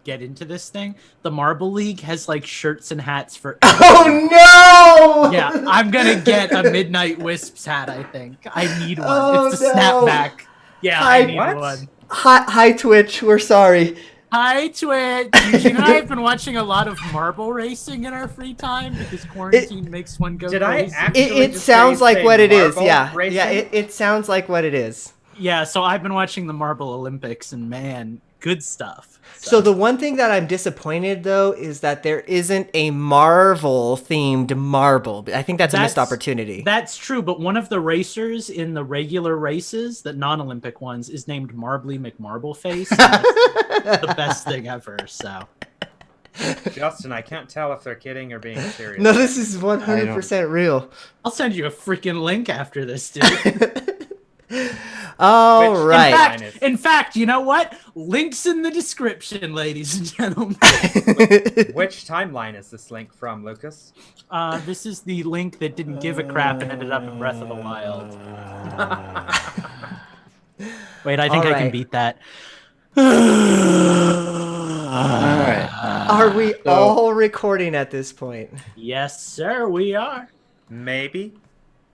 get into this thing. The Marble League has like shirts and hats for. Oh no! Yeah, I'm gonna get a Midnight Wisps hat. I think I need one. Oh, It's a no. snapback. Yeah, I need one. Hi Twitch. We're sorry. Hi Twitch. Eugene and I have been watching a lot of marble racing in our free time because quarantine makes one go crazy. It sounds like what it is. Yeah, it sounds like what it is. Yeah, so I've been watching the Marble Olympics, and man, good stuff. So the one thing that I'm disappointed though is that there isn't a Marvel themed marble. I think that's a missed opportunity. That's true, but one of the racers in the regular races, the non-Olympic ones, is named Marbly McMarbleface. That's the best thing ever. So, Justin, I can't tell if they're kidding or being serious. No, this is 100% real. I'll send you a freaking link after this, dude. All right. In fact, you know what? Links in the description, ladies and gentlemen. Which timeline is this link from, Lucas? This is the link that didn't give a crap and ended up in Breath of the Wild. Wait, I think I can beat that. All right. Are we all recording at this point? Yes, sir, we are. Maybe.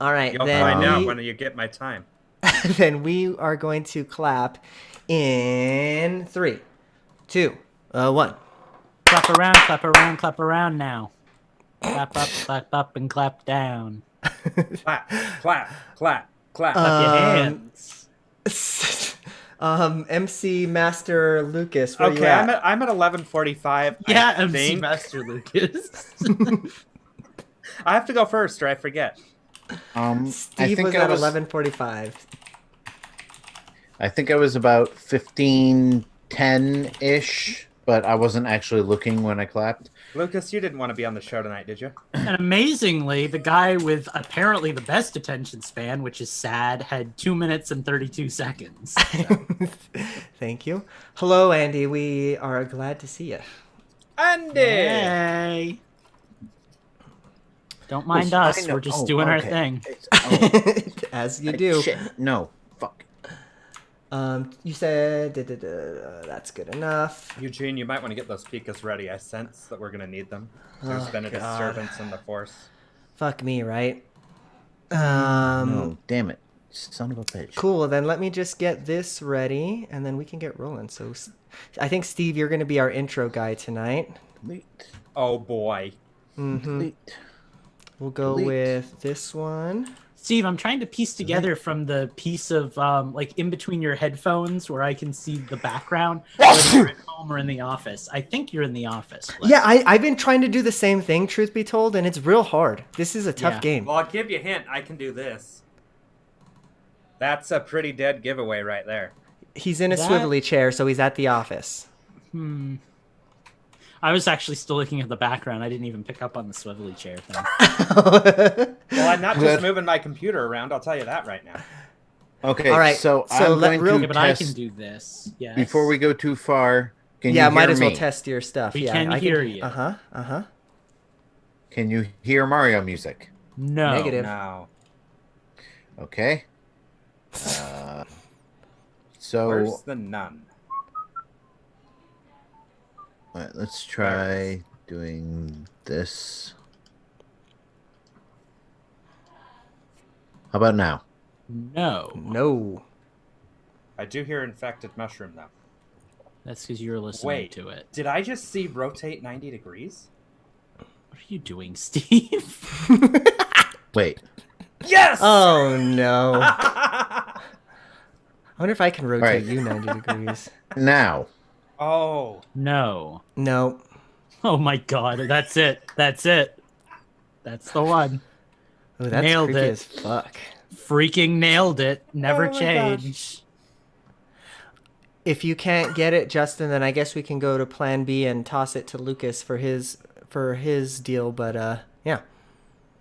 All right. You'll find out when you get my time. Then we are going to clap in 3, 2, 1. Clap around, clap around now. Clap up, and clap down. Clap, clap, clap, clap. Clap your hands. MC Master Lucas, where you at? I'm at 11:45. Yeah, MC Master Lucas. I have to go first, or I forget. Steve was at 11:45. I think I was about 15:10-ish, but I wasn't actually looking when I clapped. Lucas, you didn't want to be on the show tonight, did you? And amazingly, the guy with apparently the best attention span, which is sad, had 2 minutes and 32 seconds. So. Thank you. Hello, Andy. We are glad to see you. Andy! Hey! Don't mind us. We're just doing our thing. As you do. Shit. No. Fuck. You said that's good enough. Eugene, you might want to get those Pikas ready. I sense that we're going to need them. There's been a disturbance in the force. Fuck me, right? No, damn it. Son of a bitch. Cool, then let me just get this ready, and then we can get rolling. So I think, Steve, you're going to be our intro guy tonight. Oh, boy. Mm-hmm. We'll go with this one. Steve, I'm trying to piece together from the piece of, like, in between your headphones where I can see the background, whether you're at home or in the office. I think you're in the office. Yeah, I've been trying to do the same thing, truth be told, and it's real hard. This is a tough game. Well, I'll give you a hint. I can do this. That's a pretty dead giveaway right there. He's in a swivelly chair, so he's at the office. I was actually still looking at the background. I didn't even pick up on the swivelly chair thing. Well, I'm not just moving my computer around. I'll tell you that right now. Okay, all right. So I'm going to but test. I can do this. Yes. Before we go too far, can you hear might as well me? test your stuff. We can hear you. Can you hear Mario music? No. Negative. No. Okay. So Worse than none. All right, let's try doing this. How about now? No. I do hear infected mushroom, though. That's because you're listening to it. Did I just see rotate 90 degrees? What are you doing, Steve? Wait. Yes! Oh, no. I wonder if I can rotate you 90 degrees. Now. Oh. No. No. Oh, my God. That's it. That's it. That's the one. Oh, that's nailed creepy it. as fuck. Freaking nailed it. Never change. If you can't get it, Justin, then I guess we can go to Plan B and toss it to Lucas for his deal. But yeah.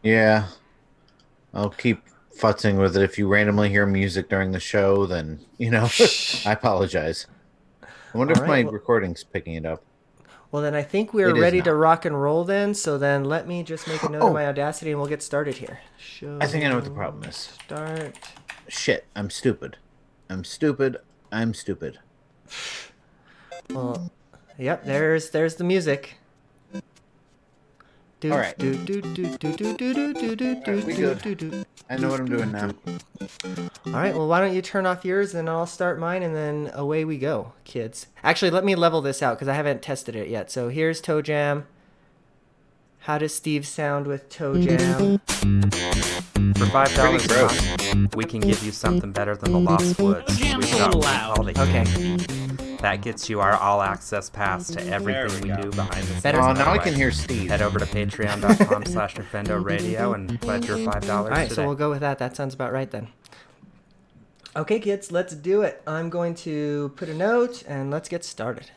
Yeah. I'll keep futzing with it. If you randomly hear music during the show, then I apologize. I wonder if my recording's picking it up. Well, then I think we're ready to rock and roll then. So then let me just make a note of my Audacity and we'll get started here. I think I know what the problem is. Start. Shit, I'm stupid. I'm stupid. Well, Yep, there's the music. All right. We good. I know what I'm doing now. All right, well, why don't you turn off yours and I'll start mine, and then away we go, kids. Actually, let me level this out because I haven't tested it yet. So here's Toe Jam. How does Steve sound with Toe Jam? For $5 a month, we can give you something better than the Lost Woods. Toe Jam's We've a got little what we loud. call the Okay. hidden feed. That gets you our all-access pass to everything we do behind the scenes. Better. Oh, now I can hear Steve. Head over to patreon.com/Infendo Radio and pledge your $5 All right, today. so we'll go with that. That sounds about right then. Okay, kids, let's do it. I'm going to put a note and let's get started.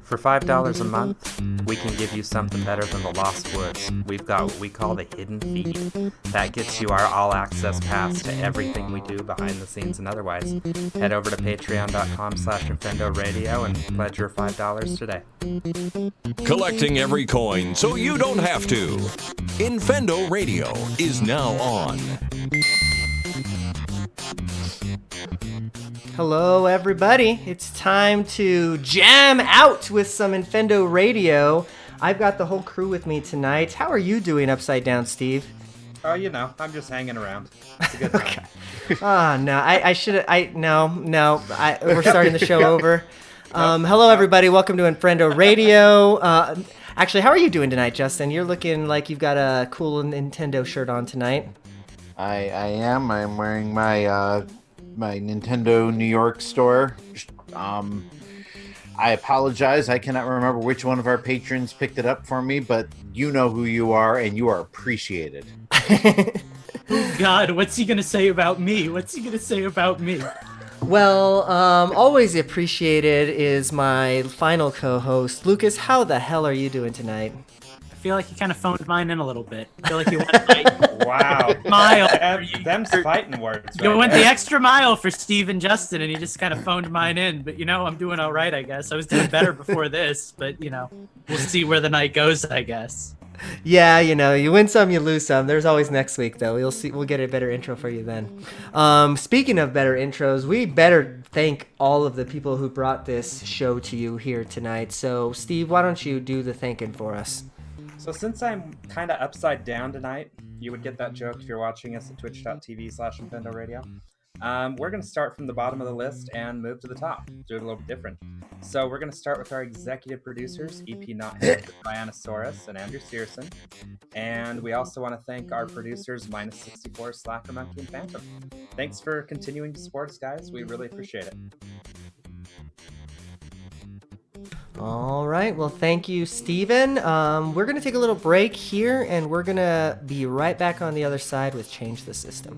For $5 a month, we can give you something better than the Lost Woods. We've got what we call the hidden feed. That gets you our all-access pass to everything we do behind the scenes and otherwise. Head over to patreon.com/Infendo Radio and pledge your $5 today. Collecting every coin so you don't have to. Infendo Radio is now on. Hello, everybody. It's time to jam out with some Infendo Radio. I've got the whole crew with me tonight. How are you doing, Upside Down, Steve? Oh, you know, I'm just hanging around. It's a good time. No, I should. No. We're starting the show over. Hello, everybody. Welcome to Infendo Radio. Actually, how are you doing tonight, Justin? You're looking like you've got a cool Nintendo shirt on tonight. I am. I'm wearing my my Nintendo New York store. I apologize. I cannot remember which one of our patrons picked it up for me, but you know who you are, and you are appreciated. Oh God, what's he gonna say about me? What's he gonna say about me? Well, always appreciated is my final co-host, Lucas. How the hell are you doing tonight? I feel like you kind of phoned mine in a little bit. I feel like you went like Wow. mile. Them's fighting words. You right went there. the extra mile for Steve and Justin, and you just kind of phoned mine in. But, I'm doing all right, I guess. I was doing better before this, but, we'll see where the night goes, I guess. Yeah, you win some, you lose some. There's always next week, though. We'll see. We'll get a better intro for you then. Speaking of better intros, we better thank all of the people who brought this show to you here tonight. So, Steve, why don't you do the thanking for us? So since I'm kind of upside down tonight, you would get that joke if you're watching us at twitch.tv/Infendo Radio. We're going to start from the bottom of the list and move to the top. Do it a little bit different. So we're going to start with our executive producers, EP Knothead, Dianosaurus, and Andrew Searson. And we also want to thank our producers, Minus64, Slacker Monkey, and Phantom. Thanks for continuing to support us, guys. We really appreciate it. All right. Well, thank you, Steven. We're going to take a little break here, and we're going to be right back on the other side with Change the System.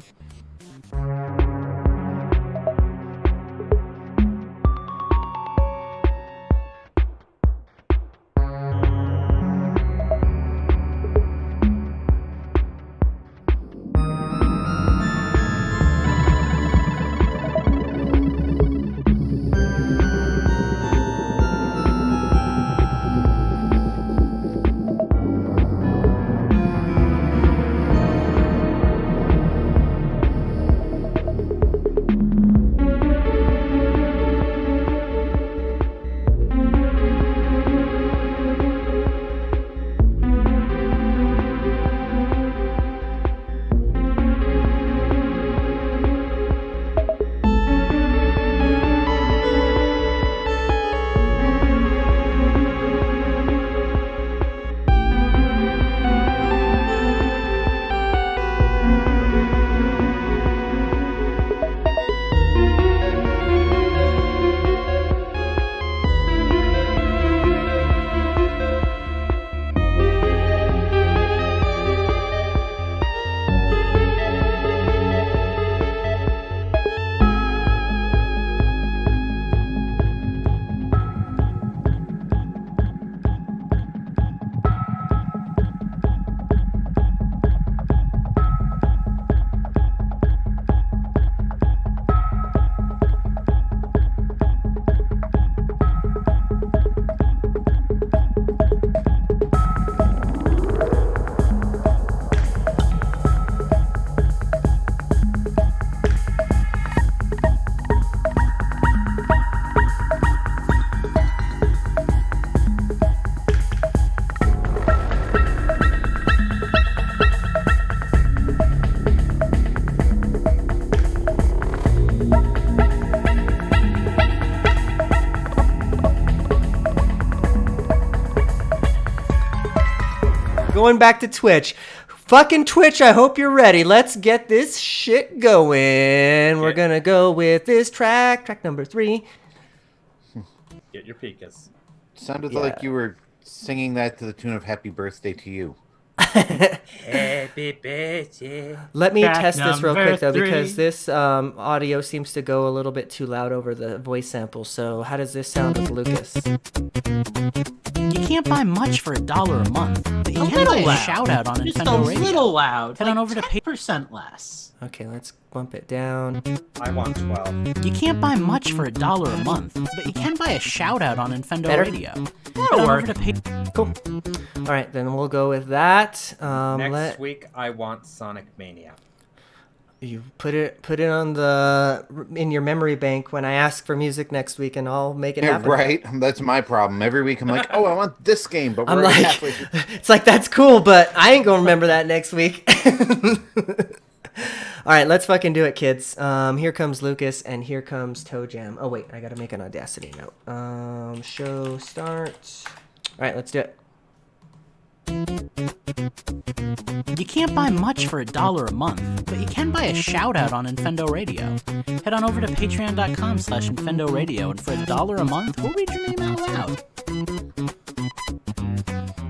going back to Twitch. Fucking Twitch, I hope you're ready. Let's get this shit going. We're gonna go with this track number 3. Get your Pikas. Sounded like you were singing that to the tune of Happy Birthday to You. Happy birthday. Let me Track test this real number quick, though, 3. because this audio seems to go a little bit too loud over the voice sample. So how does this sound with Lucas? You can't buy much for $1 a month, but you can buy a shout out on Infendo Radio. Just a little loud. Head on over to 10% less. Okay, let's bump it down. I want 12. You can't buy much for $1 a month, but you can buy a shout out on Infendo Better? Radio. That'll work. Cool. All right, then we'll go with that. Next week, I want Sonic Mania. You put it in your memory bank when I ask for music next week, and I'll make it happen. Right, that's my problem. Every week I'm like, oh, I want this game, but I'm we're like, halfway through. It's like, that's cool, but I ain't gonna remember that next week. All right, let's fucking do it, kids. Here comes Lucas, and here comes Toe Jam. Oh wait, I gotta make an Audacity note. Show start. All right, let's do it. You can't buy much for $1 a month, but you can buy a shout out on Infendo Radio. Head on over to patreon.com/Infendo Radio, and for $1 a month, we'll read your name out loud.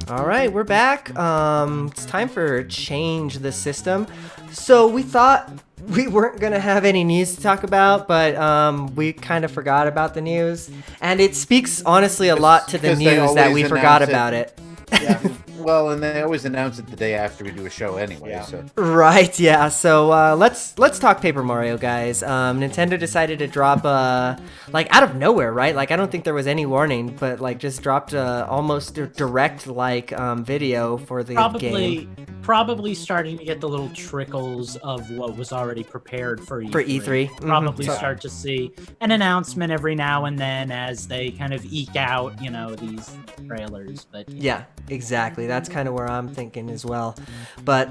All right, we're back. It's time for Change the System. So we thought we weren't going to have any news to talk about, but we kind of forgot about the news. And it speaks, honestly, a lot to the news that we forgot about it. Yeah. Well, and they always announce it the day after we do a show anyway. Yeah. So. Right, yeah. So let's talk Paper Mario, guys. Nintendo decided to drop like out of nowhere, right? Like I don't think there was any warning, but like just dropped almost a direct video for the game. Probably starting to get the little trickles of what was already prepared for E3. For E3. Probably start to see an announcement every now and then as they kind of eke out, these trailers. But yeah, exactly. That's kind of where I'm thinking as well. But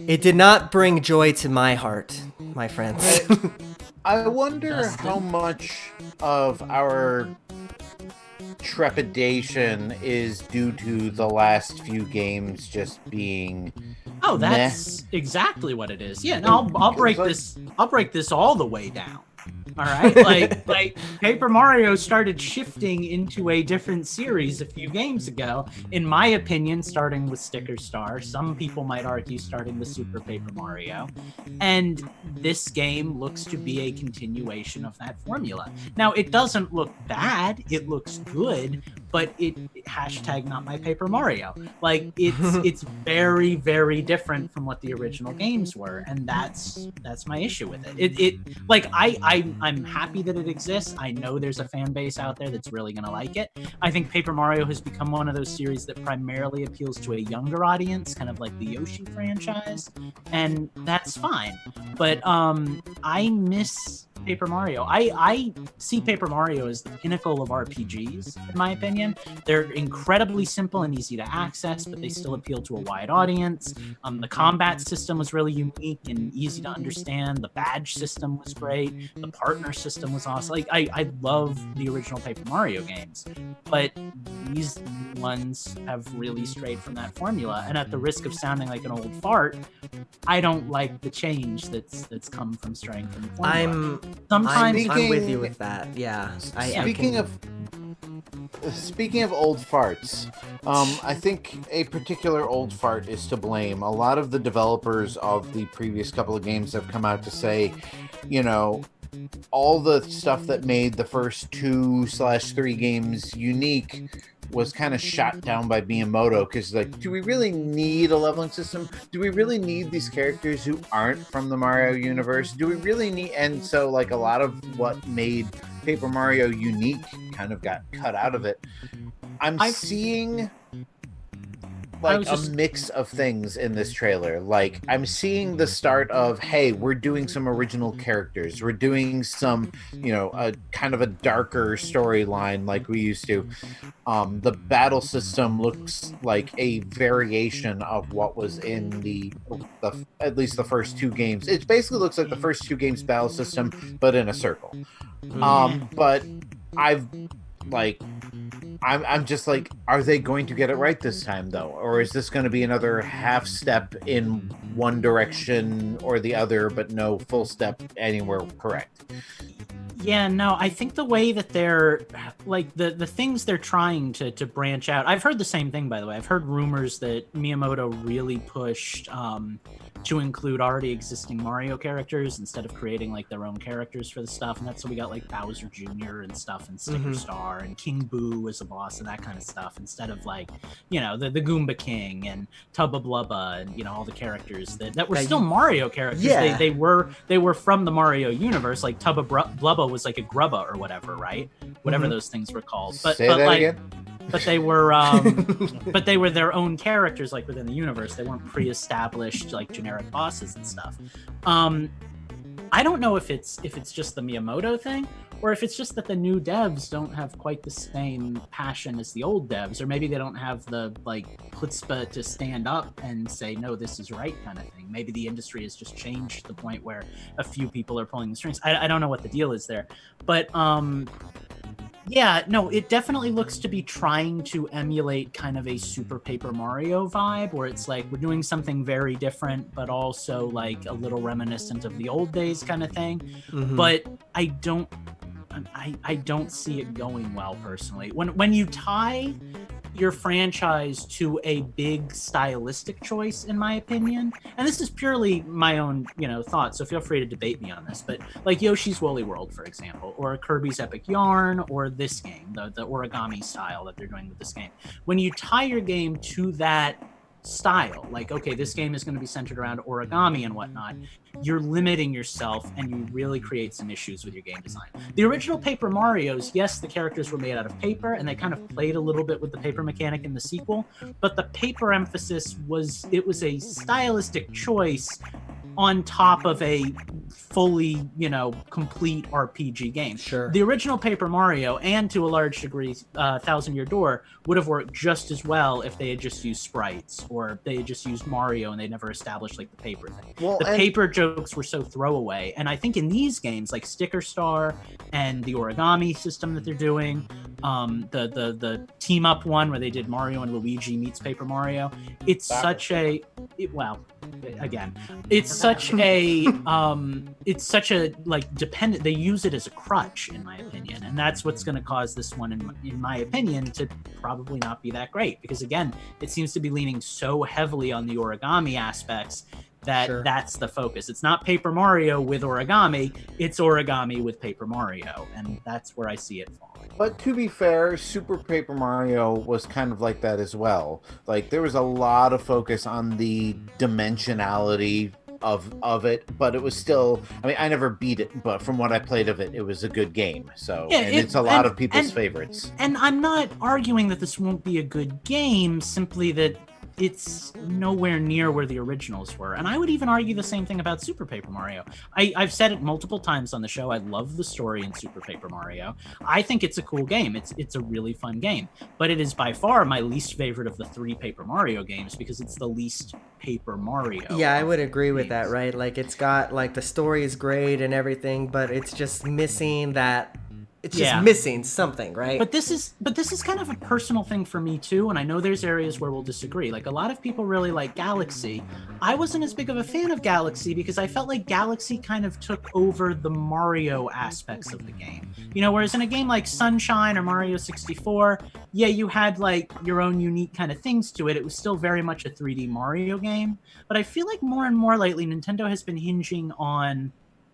it did not bring joy to my heart, my friends. I wonder how much of our trepidation is due to the last few games just being that's exactly what it is. Yeah, no, I'll break this all the way down. All right, like Paper Mario started shifting into a different series a few games ago. In my opinion, starting with Sticker Star. Some people might argue starting with Super Paper Mario, and this game looks to be a continuation of that formula. Now, it doesn't look bad; it looks good, but it hashtag not my Paper Mario. Like it's very, very different from what the original games were, and that's my issue with it. It like I'm happy that it exists. I know there's a fan base out there that's really gonna like it. I think Paper Mario has become one of those series that primarily appeals to a younger audience, kind of like the Yoshi franchise, and that's fine. But I miss Paper Mario. I see Paper Mario as the pinnacle of RPGs, in my opinion. They're incredibly simple and easy to access, but they still appeal to a wide audience. The combat system was really unique and easy to understand. The badge system was great. The partner system was awesome. Like I love the original Paper Mario games, but these ones have really strayed from that formula. And at the risk of sounding like an old fart, I don't like the change that's come from straying from the formula. I'm with you with that. Yeah. Speaking of old farts, I think a particular old fart is to blame. A lot of the developers of the previous couple of games have come out to say, all the stuff that made the first 2/3 games unique was kind of shot down by Miyamoto, because do we really need a leveling system? Do we really need these characters who aren't from the Mario universe? Do we really need? And so a lot of what made Paper Mario unique kind of got cut out of it. I'm seeing a mix of things in this trailer. I'm seeing the start of, hey, we're doing some original characters. We're doing some, a kind of a darker storyline like we used to. The battle system looks like a variation of what was in the at least the first 2 games. It basically looks like the first 2 games battle system, but in a circle. But I've I'm just like, are they going to get it right this time though, or is this going to be another half step in one direction or the other, but no full step anywhere correct? Yeah, no, I think the way that they're like the things they're trying to branch out. I've heard the same thing, by the way. I've heard rumors that Miyamoto really pushed to include already existing Mario characters instead of creating like their own characters for the stuff, and that's how we got like Bowser Jr. and stuff, and Sticker Star and King Boo as a boss and that kind of stuff, instead of like, you know, the Goomba King and Tubba Blubba and, you know, all the characters that were still Mario characters. Yeah. They were from the Mario universe. Like Tubba Blubba was like a Grubba or whatever, right? Whatever those things were called. But Say that like, again. but they were but they were their own characters, like within the universe. They weren't pre-established like generic bosses and stuff. I don't know if it's just the Miyamoto thing, or if it's just that the new devs don't have quite the same passion as the old devs, or maybe they don't have the like chutzpah to stand up and say, no, this is right, kind of thing. Maybe the industry has just changed to the point where a few people are pulling the strings. I don't know what the deal is there, but yeah, no, it definitely looks to be trying to emulate kind of a Super Paper Mario vibe, where it's like we're doing something very different, but also like a little reminiscent of the old days kind of thing. But I don't see it going well personally. When you tie your franchise to a big stylistic choice, in my opinion, and this is purely my own, you know, thoughts, so feel free to debate me on this, but like Yoshi's Woolly World, for example, or Kirby's Epic Yarn, or this game, the origami style that they're doing with this game, when you tie your game to that style, like, okay, this game is going to be centered around origami and whatnot, you're limiting yourself, and you really create some issues with your game design. The original Paper Marios, yes, the characters were made out of paper, and they kind of played a little bit with the paper mechanic in the sequel, but the paper emphasis was a stylistic choice on top of a fully, you know, complete RPG game. Sure. The original Paper Mario, and to a large degree, Thousand Year Door, would have worked just as well if they had just used sprites, or they had just used Mario and they never established like the paper thing. Well, the paper jokes were so throwaway, and I think in these games like Sticker Star and the origami system that they're doing, the team up one where they did Mario and Luigi meets Paper Mario, it's such a like dependent, they use it as a crutch, in my opinion, and that's what's going to cause this one, in my opinion, to probably not be that great, because again, it seems to be leaning so heavily on the origami aspects that that's the focus. It's not Paper Mario with origami, it's origami with Paper Mario, and that's where I see it falling. But to be fair, Super Paper Mario was kind of like that as well. Like, there was a lot of focus on the dimensionality of it, but it was still, I mean, I never beat it, but from what I played of it, it was a good game. So, yeah, and it's a lot of people's favorites. And I'm not arguing that this won't be a good game, simply that it's nowhere near where the originals were. And I would even argue the same thing about Super Paper Mario. I've said it multiple times on the show. I love the story in Super Paper Mario. I think it's a cool game. It's a really fun game. But it is by far my least favorite of the 3 Paper Mario games, because it's the least Paper Mario. Yeah, I would agree with that, right? Like, it's got, like, the story is great and everything, but it's just missing that... It's just missing something, right? But this is kind of a personal thing for me too, and I know there's areas where we'll disagree. Like, a lot of people really like Galaxy. I wasn't as big of a fan of Galaxy because I felt like Galaxy kind of took over the Mario aspects of the game. You know, whereas in a game like Sunshine or Mario 64, yeah, you had like your own unique kind of things to it. It was still very much a 3D Mario game. But I feel like more and more lately, Nintendo has been hinging on,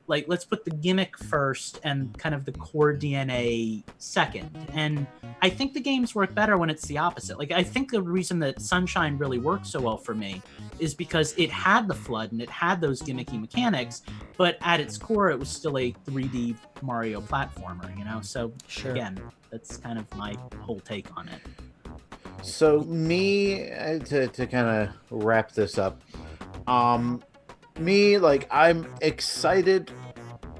like, let's put the gimmick first and kind of the core DNA second. And I think the games work better when it's the opposite. Like, I think the reason that Sunshine really worked so well for me is because it had the FLUDD and it had those gimmicky mechanics, but at its core, it was still a 3D Mario platformer, you know? So, again, that's kind of my whole take on it. So, me, to kind of wrap this up, like, I'm excited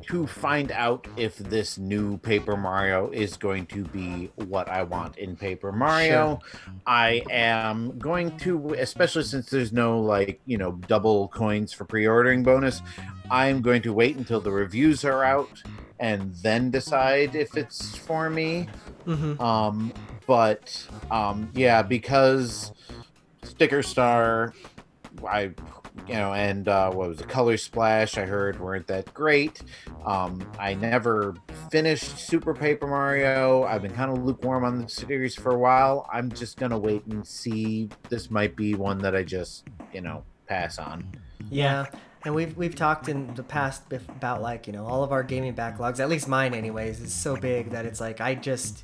to find out if this new Paper Mario is going to be what I want in Paper Mario. Sure. I am going to, especially since there's no, like, you know, double coins for pre-ordering bonus, I'm going to wait until the reviews are out and then decide if it's for me. but yeah, because Sticker Star, and what was it, Color Splash, I heard weren't that great. I never finished Super Paper Mario. I've been kind of lukewarm on the series for a while. I'm just gonna wait and see. This might be one that I just, pass on. Yeah. And we've talked in the past about all of our gaming backlogs, at least mine anyways, is so big that it's like I just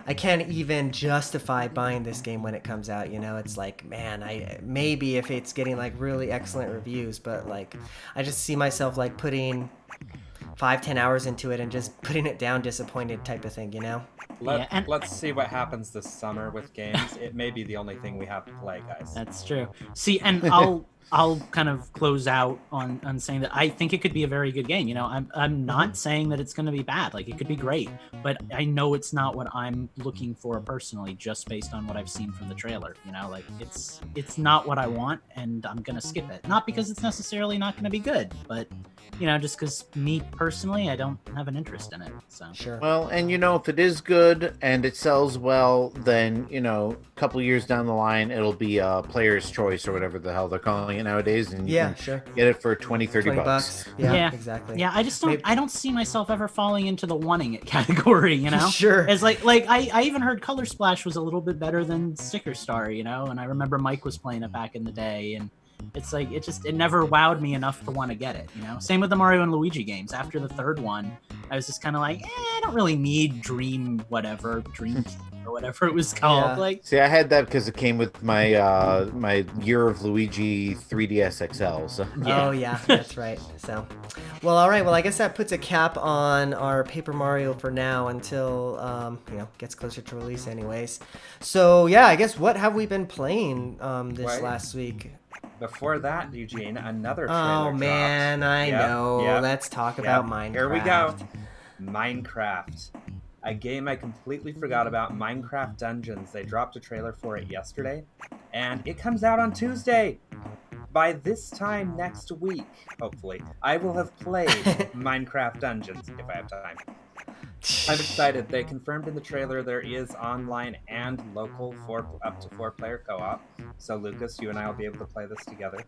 I can't even justify buying this game when it comes out. It's like, man, I maybe if it's getting like really excellent reviews, but like I just see myself like putting 5-10 hours into it and just putting it down disappointed type of thing, Let's see what happens this summer with games. It may be the only thing we have to play, guys. That's true. See, and I'll kind of close out on saying that I think it could be a very good game. I'm not saying that it's going to be bad. Like, it could be great, but I know it's not what I'm looking for personally, just based on what I've seen from the trailer. Like it's not what I want, and I'm going to skip it. Not because it's necessarily not going to be good, but just because me personally, I don't have an interest in it. So Sure. Well, and if it is good and it sells well, then a couple years down the line, it'll be a player's choice or whatever the hell they're calling it nowadays, and you can sure. get it for 20-30 bucks. Yeah, exactly. Yeah, I just don't. I don't see myself ever falling into the wanting it category. Sure. It's like I even heard Color Splash was a little bit better than Sticker Star. And I remember Mike was playing it back in the day, and it's like it never wowed me enough to want to get it. Same with the Mario and Luigi games. After the third one, I was just kind of like, I don't really need Dream or whatever it was called. Yeah. Like, See, I had that because it came with my my Year of Luigi 3DS XL. So. Oh yeah, that's right. So, well, all right. Well, I guess that puts a cap on our Paper Mario for now until gets closer to release, anyways. So yeah, I guess what have we been playing this last week? Before that, Eugene, another trailer Oh dropped. man, I know. Let's talk about Minecraft. Here we go. Minecraft. A game I completely forgot about, Minecraft Dungeons. They dropped a trailer for it yesterday, and it comes out on Tuesday. By this time next week, hopefully, I will have played Minecraft Dungeons, if I have time. I'm excited. They confirmed in the trailer there is online and local up to 4-player co-op. So Lucas, you and I will be able to play this together.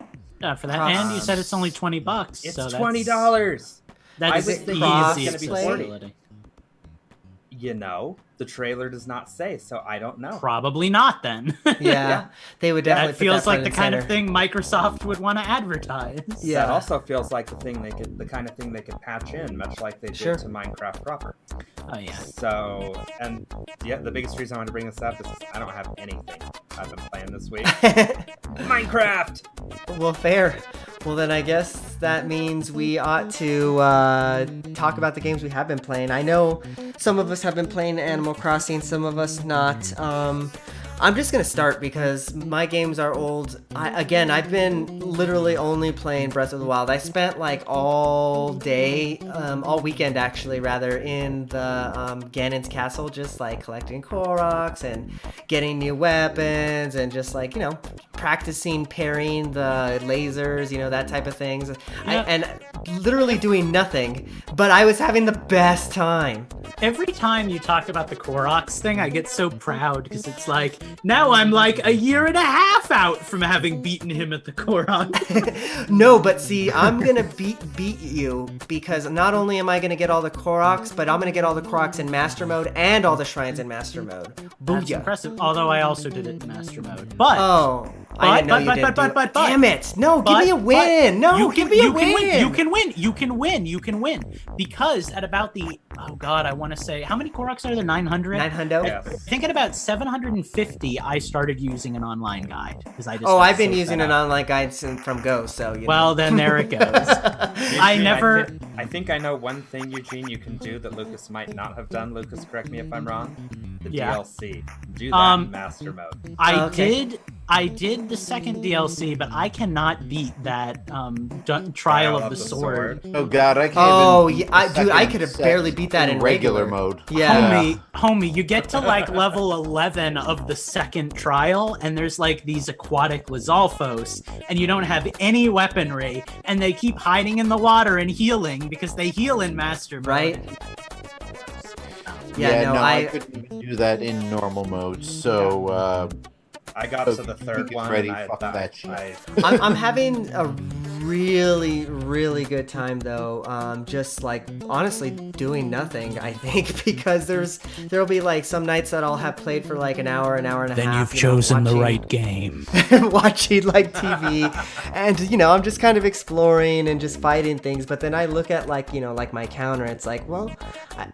for that, and you said it's only $20. It's so $20. That's the the cost easiest gonna be 40. possibility. The trailer does not say, so I don't know. Probably not then. Yeah, they would definitely. That feels put that like the front kind and of thing Microsoft would want to advertise. Yeah. That also feels like the kind of thing they could patch in, much like they did to Minecraft proper. Oh yeah. So, and the biggest reason I wanted to bring this up is I don't have anything I've been playing this week. Minecraft. Well, fair. Well, then I guess that means we ought to talk about the games we have been playing. I know some of us have been playing Animal Crossing, some of us not. I'm just going to start because my games are old. I've been literally only playing Breath of the Wild. I spent like all day, all weekend actually, rather, in the Ganon's Castle, just like collecting Koroks and getting new weapons and just like, practicing parrying the lasers, that type of things. And literally doing nothing, but I was having the best time. Every time you talk about the Koroks thing, I get so proud because it's like, now I'm like a year and a half out from having beaten him at the Korok. No, but see, I'm gonna beat you because not only am I gonna get all the Koroks, but I'm gonna get all the Koroks in Master Mode and all the shrines in Master Mode. That's Booyah. impressive. Although I also did it in Master Mode. But I didn't know you didn't do it. Damn it! No, give me a win. No, give me a win. You can win. Because at about the I want to say, how many Koroks are there? 900. 900. Yes. I think at about 750, I started using an online guide because I just. I've been using an online guide from Go, so Well, then there it goes. Eugene, I think I know one thing, Eugene, you can do that Lucas might not have done. Lucas, correct me if I'm wrong. The DLC. Do that in Master Mode. I did the second DLC, but I cannot beat that Trial of the Sword. Oh God, I can't. Yeah, I could have barely beat that in regular mode. Yeah, homie, you get to like level 11 of the second trial, and there's like these aquatic Lizalfos, and you don't have any weaponry, and they keep hiding in the water and healing because they heal in Master Mode. right. Yeah, no, I couldn't do that in normal mode. So I got to the third one. Ready, and fuck that shit. I'm having a really good time though. Just like honestly doing nothing. I think because there'll be like some nights that I'll have played for like an hour and a half. Then you've chosen the right game. Watching like TV, and I'm just kind of exploring and just fighting things. But then I look at like like my counter. It's like, well,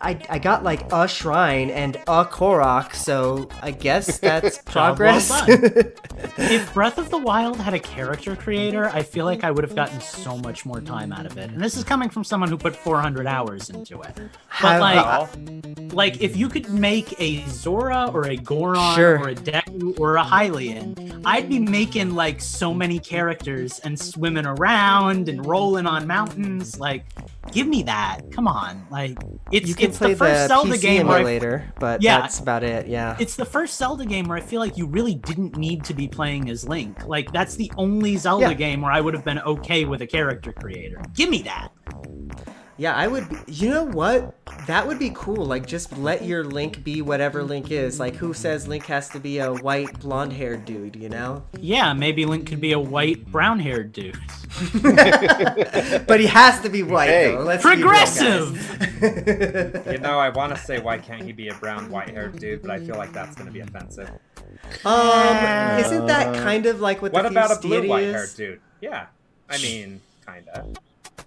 I got like a shrine and a Korok, so I guess that's progress. Well done. If Breath of the Wild had a character creator, I feel like I would have gotten so much more time out of it. And this is coming from someone who put 400 hours into it. But like if you could make a Zora or a Goron or a Deku or a Hylian, I'd be making like so many characters and swimming around and rolling on mountains. Like, give me that. Come on. Like, it's the first Zelda game emulator, but that's about it. Yeah. It's the first Zelda game where I feel like you really didn't need to be playing as Link. Like, that's the only Zelda game where I would have been okay with a character creator. Give me that. Yeah, I would. You know what? That would be cool. Like, just let your Link be whatever Link is. Like, who says Link has to be a white, blonde-haired dude? Yeah, maybe Link could be a white, brown-haired dude. But he has to be white, though. Let's progressive. I want to say why can't he be a brown, white-haired dude? But I feel like that's going to be offensive. Isn't that kind of like what the about a Fused blue, Deity white-haired is? dude? Yeah, I mean, kind of.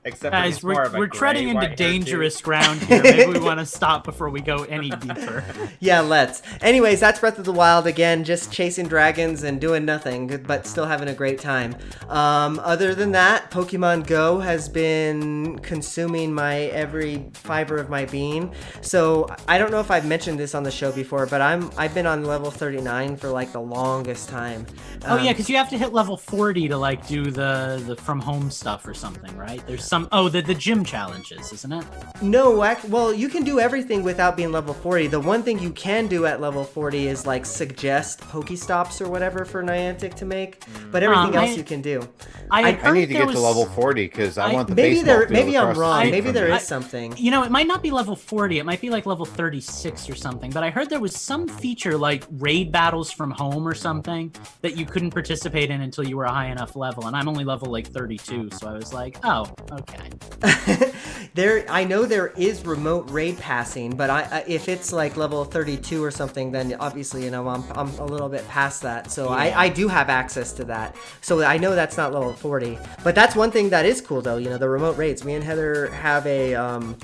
Except guys, we're treading into gray, dangerous ground here. Maybe we want to stop before we go any deeper. Yeah, let's. Anyways, that's Breath of the Wild again, just chasing dragons and doing nothing, but still having a great time. Other than that, Pokemon Go has been consuming my every fiber of my being. So I don't know if I've mentioned this on the show before, but I've been on level 39 for like the longest time. Oh yeah, because you have to hit level 40 to like do the from home stuff or something, right? There's some the gym challenges, isn't it? No, well, you can do everything without being level 40. The one thing you can do at level 40 is like suggest Pokestops or whatever for Niantic to make, but everything else you can do. I need to get to level 40 because I want the maybe baseball field maybe I'm across the wrong. street Maybe from there me. is something. It might not be level 40. It might be like level 36 or something. But I heard there was some feature like raid battles from home or something that you couldn't participate in until you were a high enough level. And I'm only level like 32, so I was like, oh, okay. I know there is remote raid passing, but if it's like level 32 or something, then obviously I'm a little bit past that. So I do have access to that. So I know that's not level 40. But that's one thing that is cool though. The remote raids. Me and Heather have a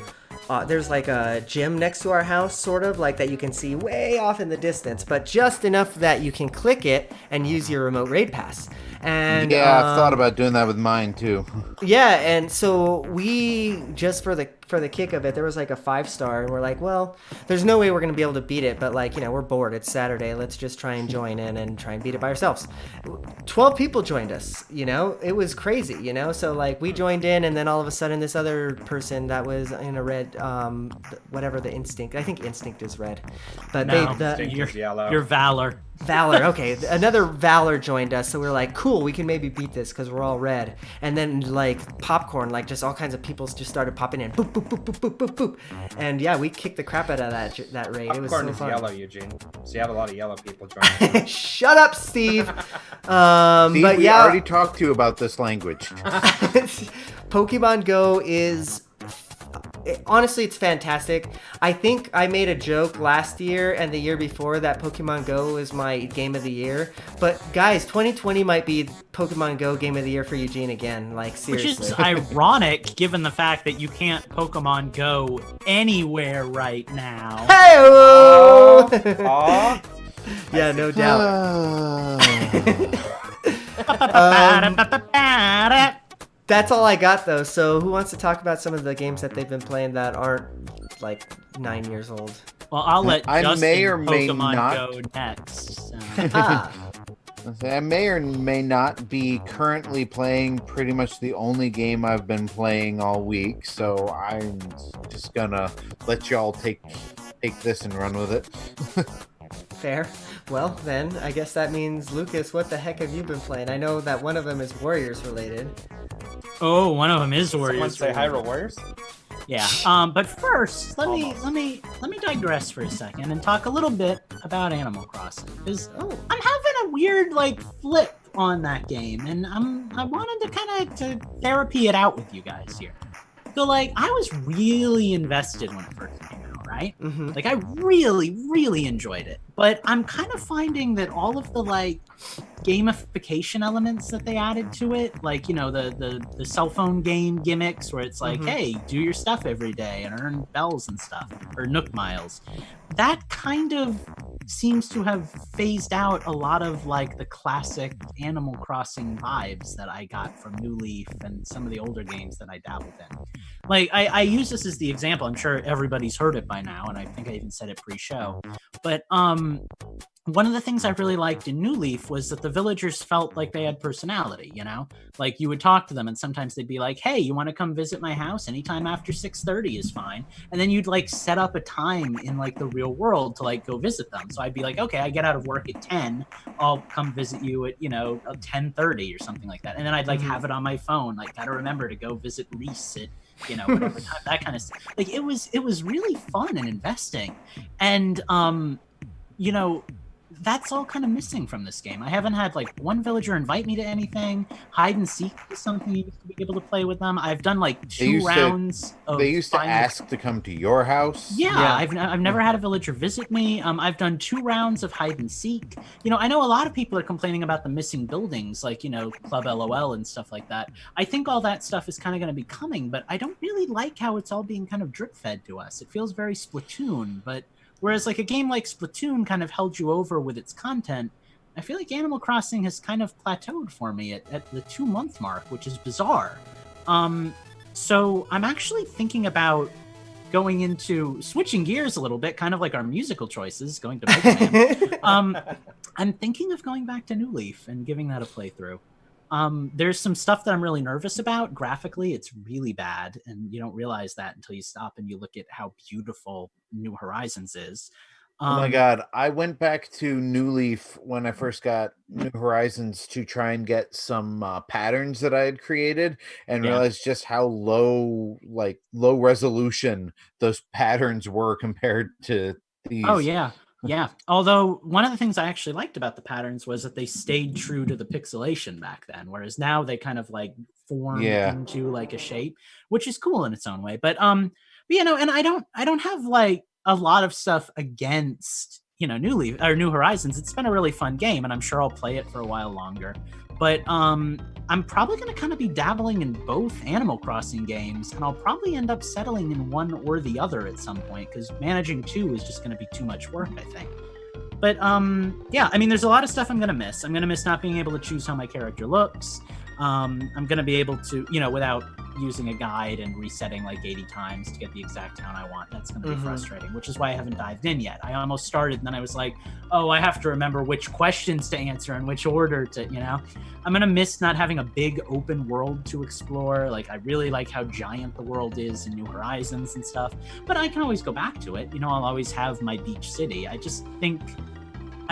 there's like a gym next to our house, sort of like that you can see way off in the distance, but just enough that you can click it and use your remote raid pass. And I've thought about doing that with mine too. Yeah, and so we just for the kick of it, there was like a 5-star, and we're like, well, there's no way we're gonna be able to beat it, but like we're bored. It's Saturday. Let's just try and join in and try and beat it by ourselves. 12 people joined us. It was crazy. So like we joined in, and then all of a sudden this other person that was in a red, whatever the Instinct. I think Instinct is red, but Instinct is yellow. Your Valor. Valor, okay. Another Valor joined us, so we were like, cool, we can maybe beat this because we're all red. And then like popcorn, like just all kinds of people just started popping in. Boop, boop, boop, boop, boop, boop, boop. And yeah, we kicked the crap out of that raid. Popcorn it was so is fun. yellow, Eugene. So you have a lot of yellow people joining. Shut up, Steve. Steve, but we yeah, already talked to you about this language. Pokemon Go is... honestly, it's fantastic. I think I made a joke last year and the year before that Pokemon Go is my game of the year. But guys, 2020 might be Pokemon Go game of the year for Eugene again. Like, seriously. Which is ironic given the fact that you can't Pokemon Go anywhere right now. Hey-o! Yeah, no doubt. That's all I got though. So who wants to talk about some of the games that they've been playing that aren't like 9 years old? Well, I'll let I Justin may or may Pokemon not. Go next. So. I may or may not be currently playing pretty much the only game I've been playing all week, so I'm just gonna let y'all take this and run with it. Fair. Well, then, I guess that means, Lucas, what the heck have you been playing? I know that one of them is Warriors related. Oh, one of them is Someone Warriors. say Hyrule Warriors? Yeah. But first, let me digress for a second and talk a little bit about Animal Crossing, because I'm having a weird flip on that game, and I wanted to kind of therapy it out with you guys here. So I was really invested when it first came out, right? Mm-hmm. I really, really enjoyed it. But I'm kind of finding that all of the gamification elements that they added to it, the cell phone game gimmicks where it's hey, do your stuff every day and earn bells and stuff, or Nook Miles. That kind of seems to have phased out a lot of the classic Animal Crossing vibes that I got from New Leaf and some of the older games that I dabbled in. I use this as the example. I'm sure everybody's heard it by now, and I think I even said it pre-show. But one of the things I really liked in New Leaf was that the villagers felt like they had personality, you would talk to them and sometimes they'd be like, hey, you want to come visit my house? Anytime after 6:30 is fine. And then you'd set up a time in the real world to go visit them. So I'd be like, okay, I get out of work at 10. I'll come visit you at, 10:30 or something like that. And then I'd have it on my phone. Gotta remember to go visit Reese at, whatever time, that kind of stuff. It was really fun and investing. And, that's all kind of missing from this game. I haven't had one villager invite me to anything. Hide and seek is something you used to be able to play with them. I've done 2 rounds. They used to ask to come to your house. Yeah. I've never had a villager visit me. I've done 2 rounds of hide and seek. I know a lot of people are complaining about the missing buildings, Club LOL and stuff like that. I think all that stuff is kind of going to be coming, but I don't really like how it's all being kind of drip fed to us. It feels very Splatoon, but whereas a game like Splatoon kind of held you over with its content, I feel like Animal Crossing has kind of plateaued for me at the 2-month mark, which is bizarre. So I'm actually thinking about going into switching gears a little bit, kind of like our musical choices, going to Mega Man. I'm thinking of going back to New Leaf and giving that a playthrough. There's some stuff that I'm really nervous about. Graphically, it's really bad, and you don't realize that until you stop and you look at how beautiful New Horizons is. Oh my God. I went back to New Leaf when I first got New Horizons to try and get some patterns that I had created, and realized just how low resolution those patterns were compared to these. Oh, yeah. Yeah. Although one of the things I actually liked about the patterns was that they stayed true to the pixelation back then, whereas now they kind of form into a shape, which is cool in its own way. But and I don't have a lot of stuff against New Leaf or New Horizons. It's been a really fun game, and I'm sure I'll play it for a while longer. But I'm probably going to kind of be dabbling in both Animal Crossing games, and I'll probably end up settling in one or the other at some point, because managing 2 is just going to be too much work, I think. But there's a lot of stuff I'm going to miss. I'm going to miss not being able to choose how my character looks. I'm going to be able to, without using a guide and resetting 80 times to get the exact town I want. That's going to be frustrating, which is why I haven't dived in yet. I almost started, and then I was like, oh, I have to remember which questions to answer and which order to, I'm going to miss not having a big open world to explore. I really like how giant the world is in New Horizons and stuff, but I can always go back to it. I'll always have my beach city. I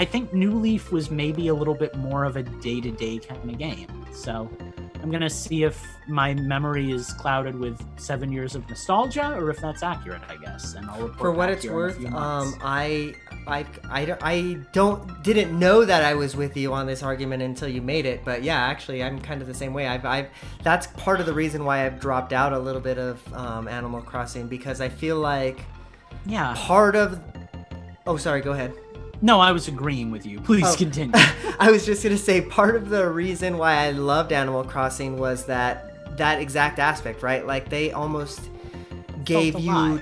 think New Leaf was maybe a little bit more of a day-to-day kind of game. So I'm going to see if my memory is clouded with 7 years of nostalgia, or if that's accurate, I guess. And I'll report for what back it's here in a worth. few months. I didn't know that I was with you on this argument until you made it. But yeah, actually, I'm kind of the same way. That's part of the reason why I've dropped out a little bit of Animal Crossing, because I feel like part of. Oh, sorry. Go ahead. No, I was agreeing with you. Please continue. I was just going to say part of the reason why I loved Animal Crossing was that exact aspect, right? They almost gave you...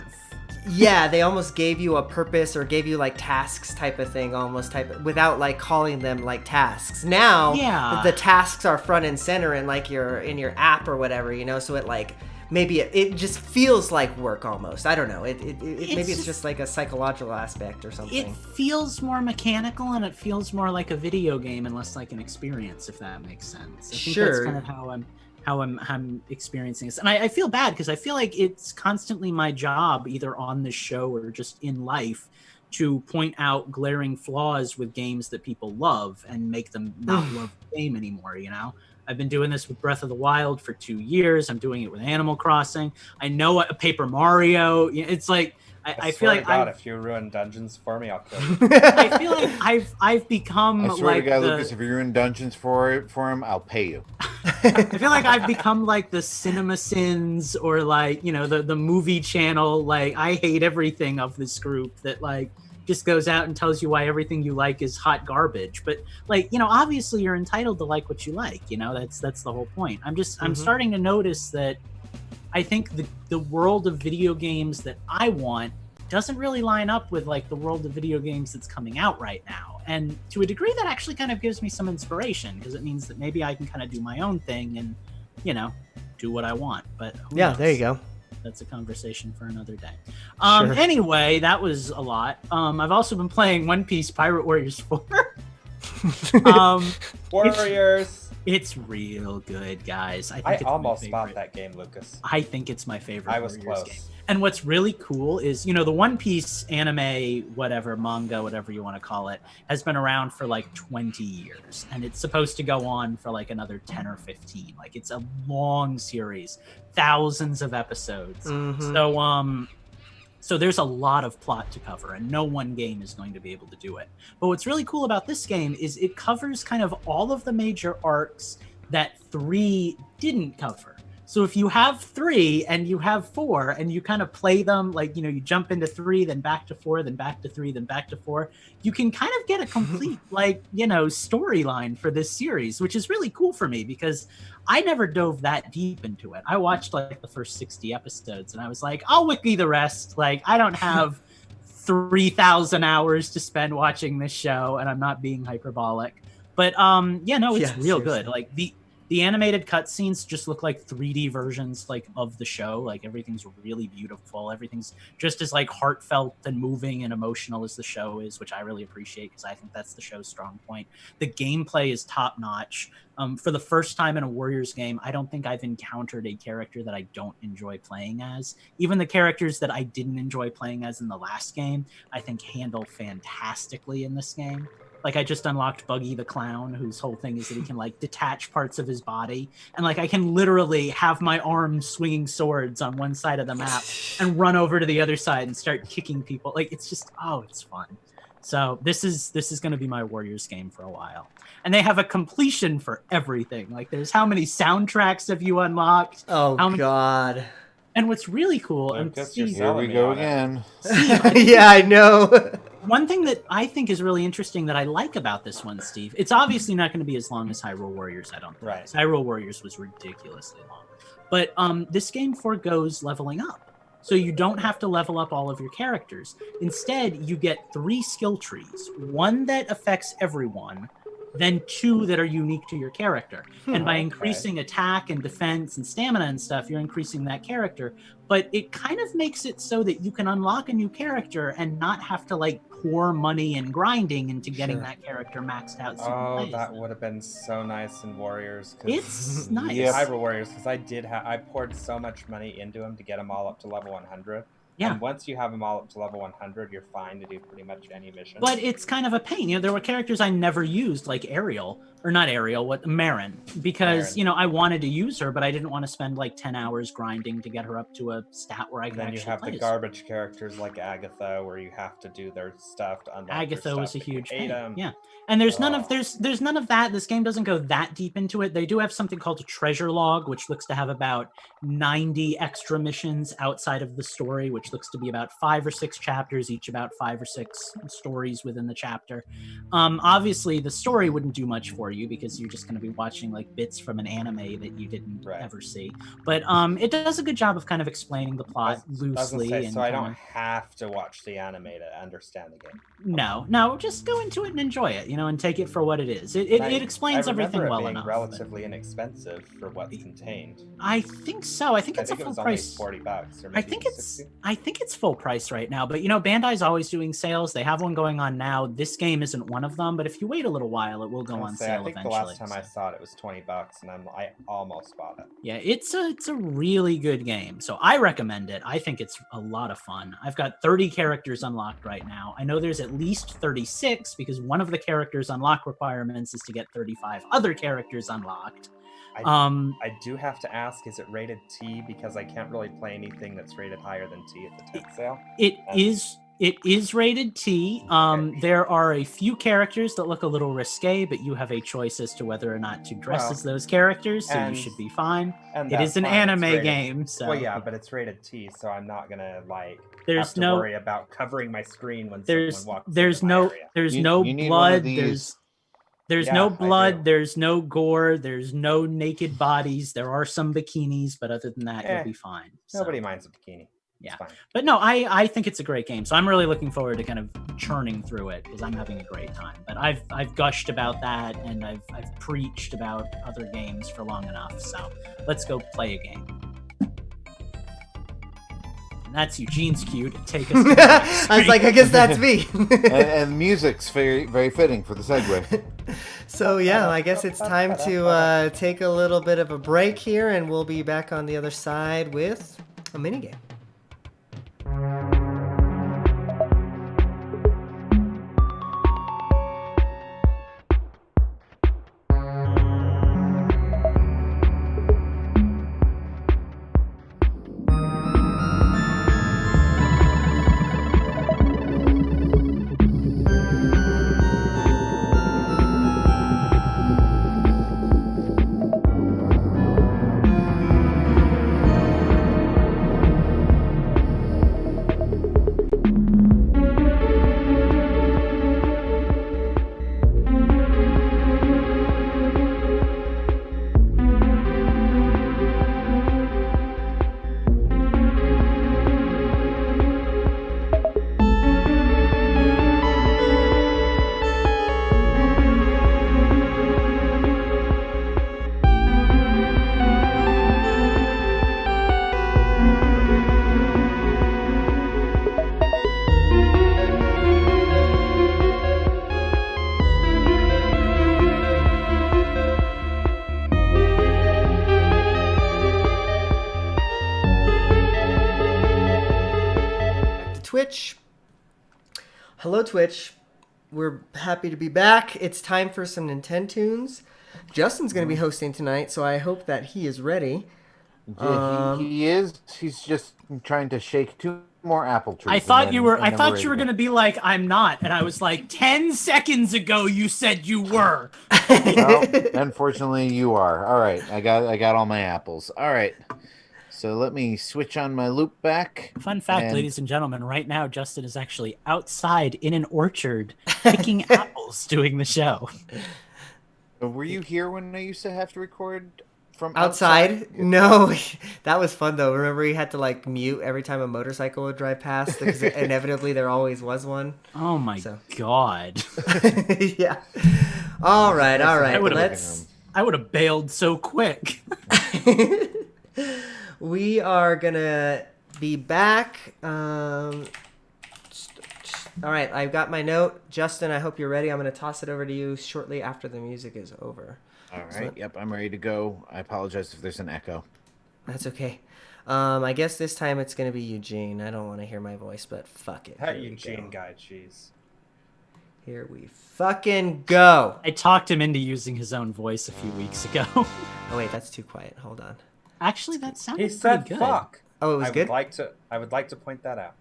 Yeah, they almost gave you a purpose, or gave you tasks type of thing, without calling them tasks. Now, the tasks are front and center in in your app or whatever, so it maybe it just feels like work almost. I don't know. Maybe it's just a psychological aspect or something. It feels more mechanical, and it feels more like a video game and less like an experience, if that makes sense. I think that's kind of how I'm experiencing this. And I feel bad, because I feel like it's constantly my job, either on the show or just in life, to point out glaring flaws with games that people love and make them not love the game anymore, I've been doing this with Breath of the Wild for 2 years. I'm doing it with Animal Crossing. I know a Paper Mario. It's like I feel swear like to God, if you ruin dungeons for me, I'll kill you. I feel like I've become I swear like to God, Lucas, if you're in dungeons for him, I'll pay you. I feel like I've become like the Cinema Sins or like, you know, the movie channel. Like, I hate everything of this group that like just goes out and tells you why everything you like is hot garbage. But like, you know, obviously you're entitled to like what you like. You know, that's the whole point. I'm starting to notice that I think the world of video games that I want doesn't really line up with like the world of video games that's coming out right now. And to a degree, that actually kind of gives me some inspiration, because it means that maybe I can kind of do my own thing and, you know, do what I want. But who knows? There you go. That's a conversation for another day. Sure. Anyway, that was a lot. I've also been playing One Piece Pirate Warriors 4. Warriors. It's real good, guys. I almost bought that game, Lucas. I think it's my favorite. I was Warriors close. game. And what's really cool is, you know, the One Piece anime, whatever, manga, whatever you want to call it, has been around for like 20 years. And it's supposed to go on for like another 10 or 15. Like, it's a long series, thousands of episodes. So there's a lot of plot to cover, and no one game is going to be able to do it. But what's really cool about this game is it covers kind of all of the major arcs that 3 didn't cover. So if you have 3 and you have 4 and you kind of play them, like, you know, you jump into 3, then back to 4, then back to 3, then back to 4, you can kind of get a complete, like, you know, storyline for this series, which is really cool for me because I never dove that deep into it. I watched like the first 60 episodes and I was like, I'll wiki the rest. Like, I don't have 3,000 hours to spend watching this show, and I'm not being hyperbolic. But it's real good. Like, the animated cutscenes just look like 3D versions like of the show. Like, everything's really beautiful. Everything's just as like heartfelt and moving and emotional as the show is, which I really appreciate because I think that's the show's strong point. The gameplay is top notch. For the first time in a Warriors game, I don't think I've encountered a character that I don't enjoy playing as. Even the characters that I didn't enjoy playing as in the last game, I think handle fantastically in this game. Like, I just unlocked Buggy the Clown, whose whole thing is that he can, like, detach parts of his body. And, like, I can literally have my arms swinging swords on one side of the map and run over to the other side and start kicking people. Like, it's just, it's fun. So this is going to be my Warriors game for a while. And they have a completion for everything. Like, there's how many soundtracks have you unlocked? God. And what's really cool... Here we go again. Yeah, I know. One thing that I think is really interesting that I like about this one, Steve, it's obviously not going to be as long as Hyrule Warriors, I don't think. Right. Hyrule Warriors was ridiculously long. But this game forgoes leveling up. So you don't have to level up all of your characters. Instead, you get 3 skill trees. 1 that affects everyone, then 2 that are unique to your character. And by increasing attack and defense and stamina and stuff, you're increasing that character. But it kind of makes it so that you can unlock a new character and not have to like pour money and grinding into getting that character maxed out. That would have been so nice in Warriors. It's nice. Hyrule Warriors, because I poured so much money into them to get them all up to level 100. Yeah. And once you have them all up to level 100, you're fine to do pretty much any mission. But it's kind of a pain. You know, there were characters I never used, like Marin, because, you know, I wanted to use her, but I didn't want to spend like 10 hours grinding to get her up to a stat where I could actually play. Then you have the garbage characters like Agatha, where you have to do their stuff to unlock Agatha was a huge pain. Yeah. And there's none of that. This game doesn't go that deep into it. They do have something called a treasure log, which looks to have about 90 extra missions outside of the story, which looks to be about 5 or 6 chapters, each about 5 or 6 stories within the chapter. Obviously, the story wouldn't do much for you because you're just going to be watching like bits from an anime that you didn't ever see. But it does a good job of kind of explaining the plot loosely. So I don't have to watch the anime to understand the game. No, just go into it and enjoy it, you know, and take it for what it is. It explains everything well enough. Relatively inexpensive for what's contained. I think so. I think it's a full price. $40 or maybe I think it's full price right now. But you know, Bandai's always doing sales. They have one going on now. This game isn't one of them, but if you wait a little while, it will go on sale eventually. I think the last time I saw it was $20, and I almost bought it. Yeah, it's a really good game. So I recommend it. I think it's a lot of fun. I've got 30 characters unlocked right now. I know there's at least 36 because one of the characters unlock requirements is to get 35 other characters unlocked. I do have to ask, is it rated T? Because I can't really play anything that's rated higher than T at the 10th sale. It is rated T. There are a few characters that look a little risque, but you have a choice as to whether or not to dress as those characters, so you should be fine. And It is an anime game, so well, yeah, but it's rated T, so I'm not gonna like There's have to worry about covering my screen when there's someone walks there's into my no area. there's You- no you need one of blood. these. There's Yeah, no I blood. do. There's no gore. There's no naked bodies. There are some bikinis, but other than that, Eh, you'll be fine. So, Nobody minds a bikini. Yeah. It's fine. But no, I think it's a great game. So I'm really looking forward to kind of churning through it because I'm having a great time. But I've gushed about that and I've preached about other games for long enough. So let's go play a game. And that's Eugene's cue to take us. To the next I was like, I guess that's me. And music's very, very fitting for the segue. So yeah, I guess it's time to take a little bit of a break here, and we'll be back on the other side with a minigame. Twitch. Hello, Twitch. We're happy to be back. It's time for some Nintendoons. Justin's going to be hosting tonight, so I hope that he is ready. Yeah, he is. He's just trying to shake 2 more apple trees. I thought you were going to be like, I'm not. And I was like, 10 seconds ago, you said you were. Well, unfortunately, you are. All right, I got all my apples. All right, so let me switch on my loop back. Fun fact, ladies and gentlemen, right now, Justin is actually outside in an orchard picking apples doing the show. Were you here when I used to have to record from Outside? No, that was fun though. Remember, you had to like mute every time a motorcycle would drive past because inevitably there always was one. Oh my god! Yeah. All right. I would have bailed so quick. We are gonna be back. All right, I've got my note. Justin, I hope you're ready. I'm gonna toss it over to you shortly after the music is over. All right. Yep, I'm ready to go. I apologize if there's an echo. That's okay. I guess this time it's gonna be Eugene. I don't want to hear my voice, but fuck it. That Eugene guy, jeez. Here we fucking go. I talked him into using his own voice a few weeks ago. Oh wait, that's too quiet. Hold on. Actually, that sounded He said pretty good. fuck. Oh, it was good? I would like to point that out.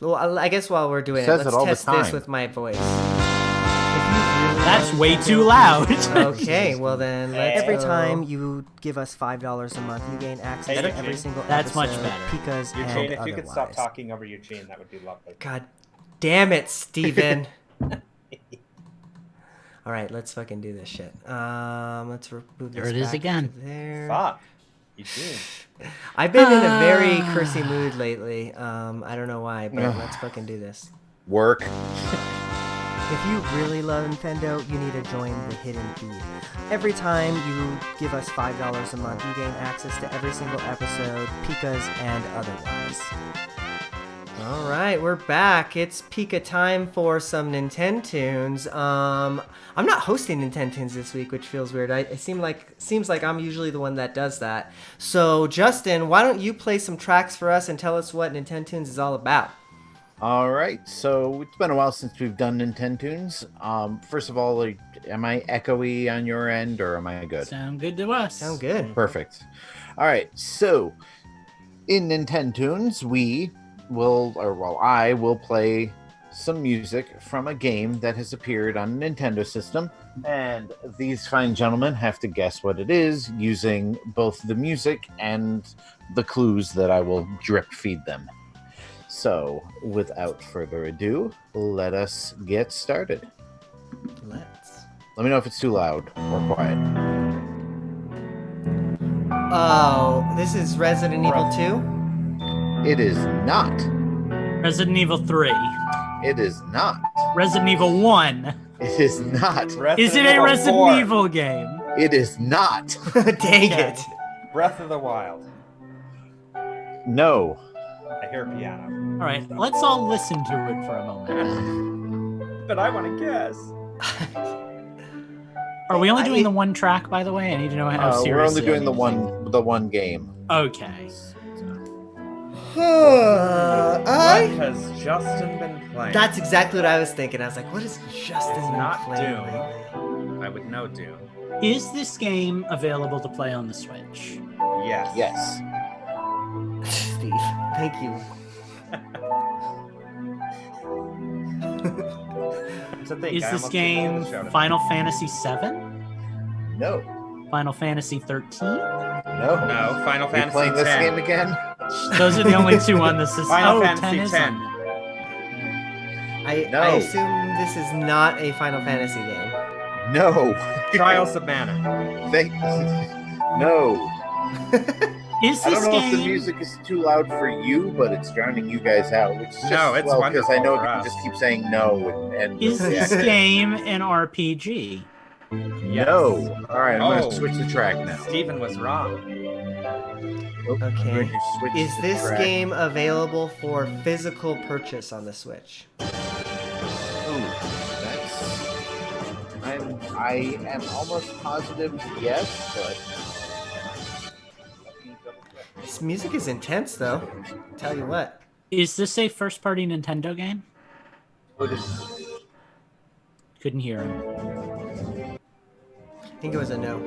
Well, I guess while we're doing it, Says it let's all the test this time. with my voice. If That's way too loud. Okay, well then, every Hello. time you give us $5 a month, you gain access Hey, to Eugene. every single That's much episode, better. Pika's and Eugene, if you could stop otherwise. talking over Eugene, that would be lovely. God damn it, Steven. All right, let's fucking do this shit. Let's remove this There it is back again. to There. Fuck. Eugene. I've been in a very cursy mood lately. I don't know why, but let's fucking do this. Work. If you really love Infendo, you need to join the Hidden Feed. Every time you give us $5 a month, you gain access to every single episode, Pika's and otherwise. All right, we're back. It's Pika time for some Nintendoons. I'm not hosting Nintendoons this week, which feels weird. It seems like I'm usually the one that does that. So, Justin, why don't you play some tracks for us and tell us what Nintendoons is all about? All right, so it's been a while since we've done Nintendoons. First of all, like, am I echoey on your end, or am I good? Sound good to us. Sound good. Perfect. All right, so in Nintendoons, I will play some music from a game that has appeared on a Nintendo system, and these fine gentlemen have to guess what it is using both the music and the clues that I will drip feed them. So, without further ado, let us get started. Let's. Let me know if it's too loud or quiet. Oh, this is Resident Evil 2? It is not. Resident Evil 3. It is not. Resident Evil 1. It is not. Is it a Resident 4. Evil game? It is not. Dang it. Breath of the Wild. No. I hear piano. All right, let's all listen to it for a moment. But I want to guess. Are we only doing the one track, by the way? I need to know how serious. We're only doing the one game. Okay. What has Justin been playing? That's exactly what I was thinking. I was like, what is Justin It's been not playing Doom. lately? I would know Doom. Is this game available to play on the Switch? Yes. Yes. Steve, thank you. To think, Is I this almost game didn't shout it. Final Fantasy VII? No. Final Fantasy 13? No. No, Final You Fantasy playing this 10. game again? Those are the only two on the system. Final 10 Fantasy is 10. on it. No. I assume this is not a Final Fantasy game. No. Trials of Mana. No. Is I this don't know if the game? music is too loud for you, but it's drowning you guys out. Which is just, No, it's because I wonderful know for you us. just keep saying no and Is the this accent. game an RPG? Yes. No. All right, I'm Oh. going to switch the track now. Steven was wrong. Oh, I'm Okay. going to switch Is the this track. game available for physical purchase on the Switch? Ooh, I am almost positive yes, but let me double check. This music is intense, though. Tell you what. Is this a first-party Nintendo game? What is Couldn't hear him. I think it was a no.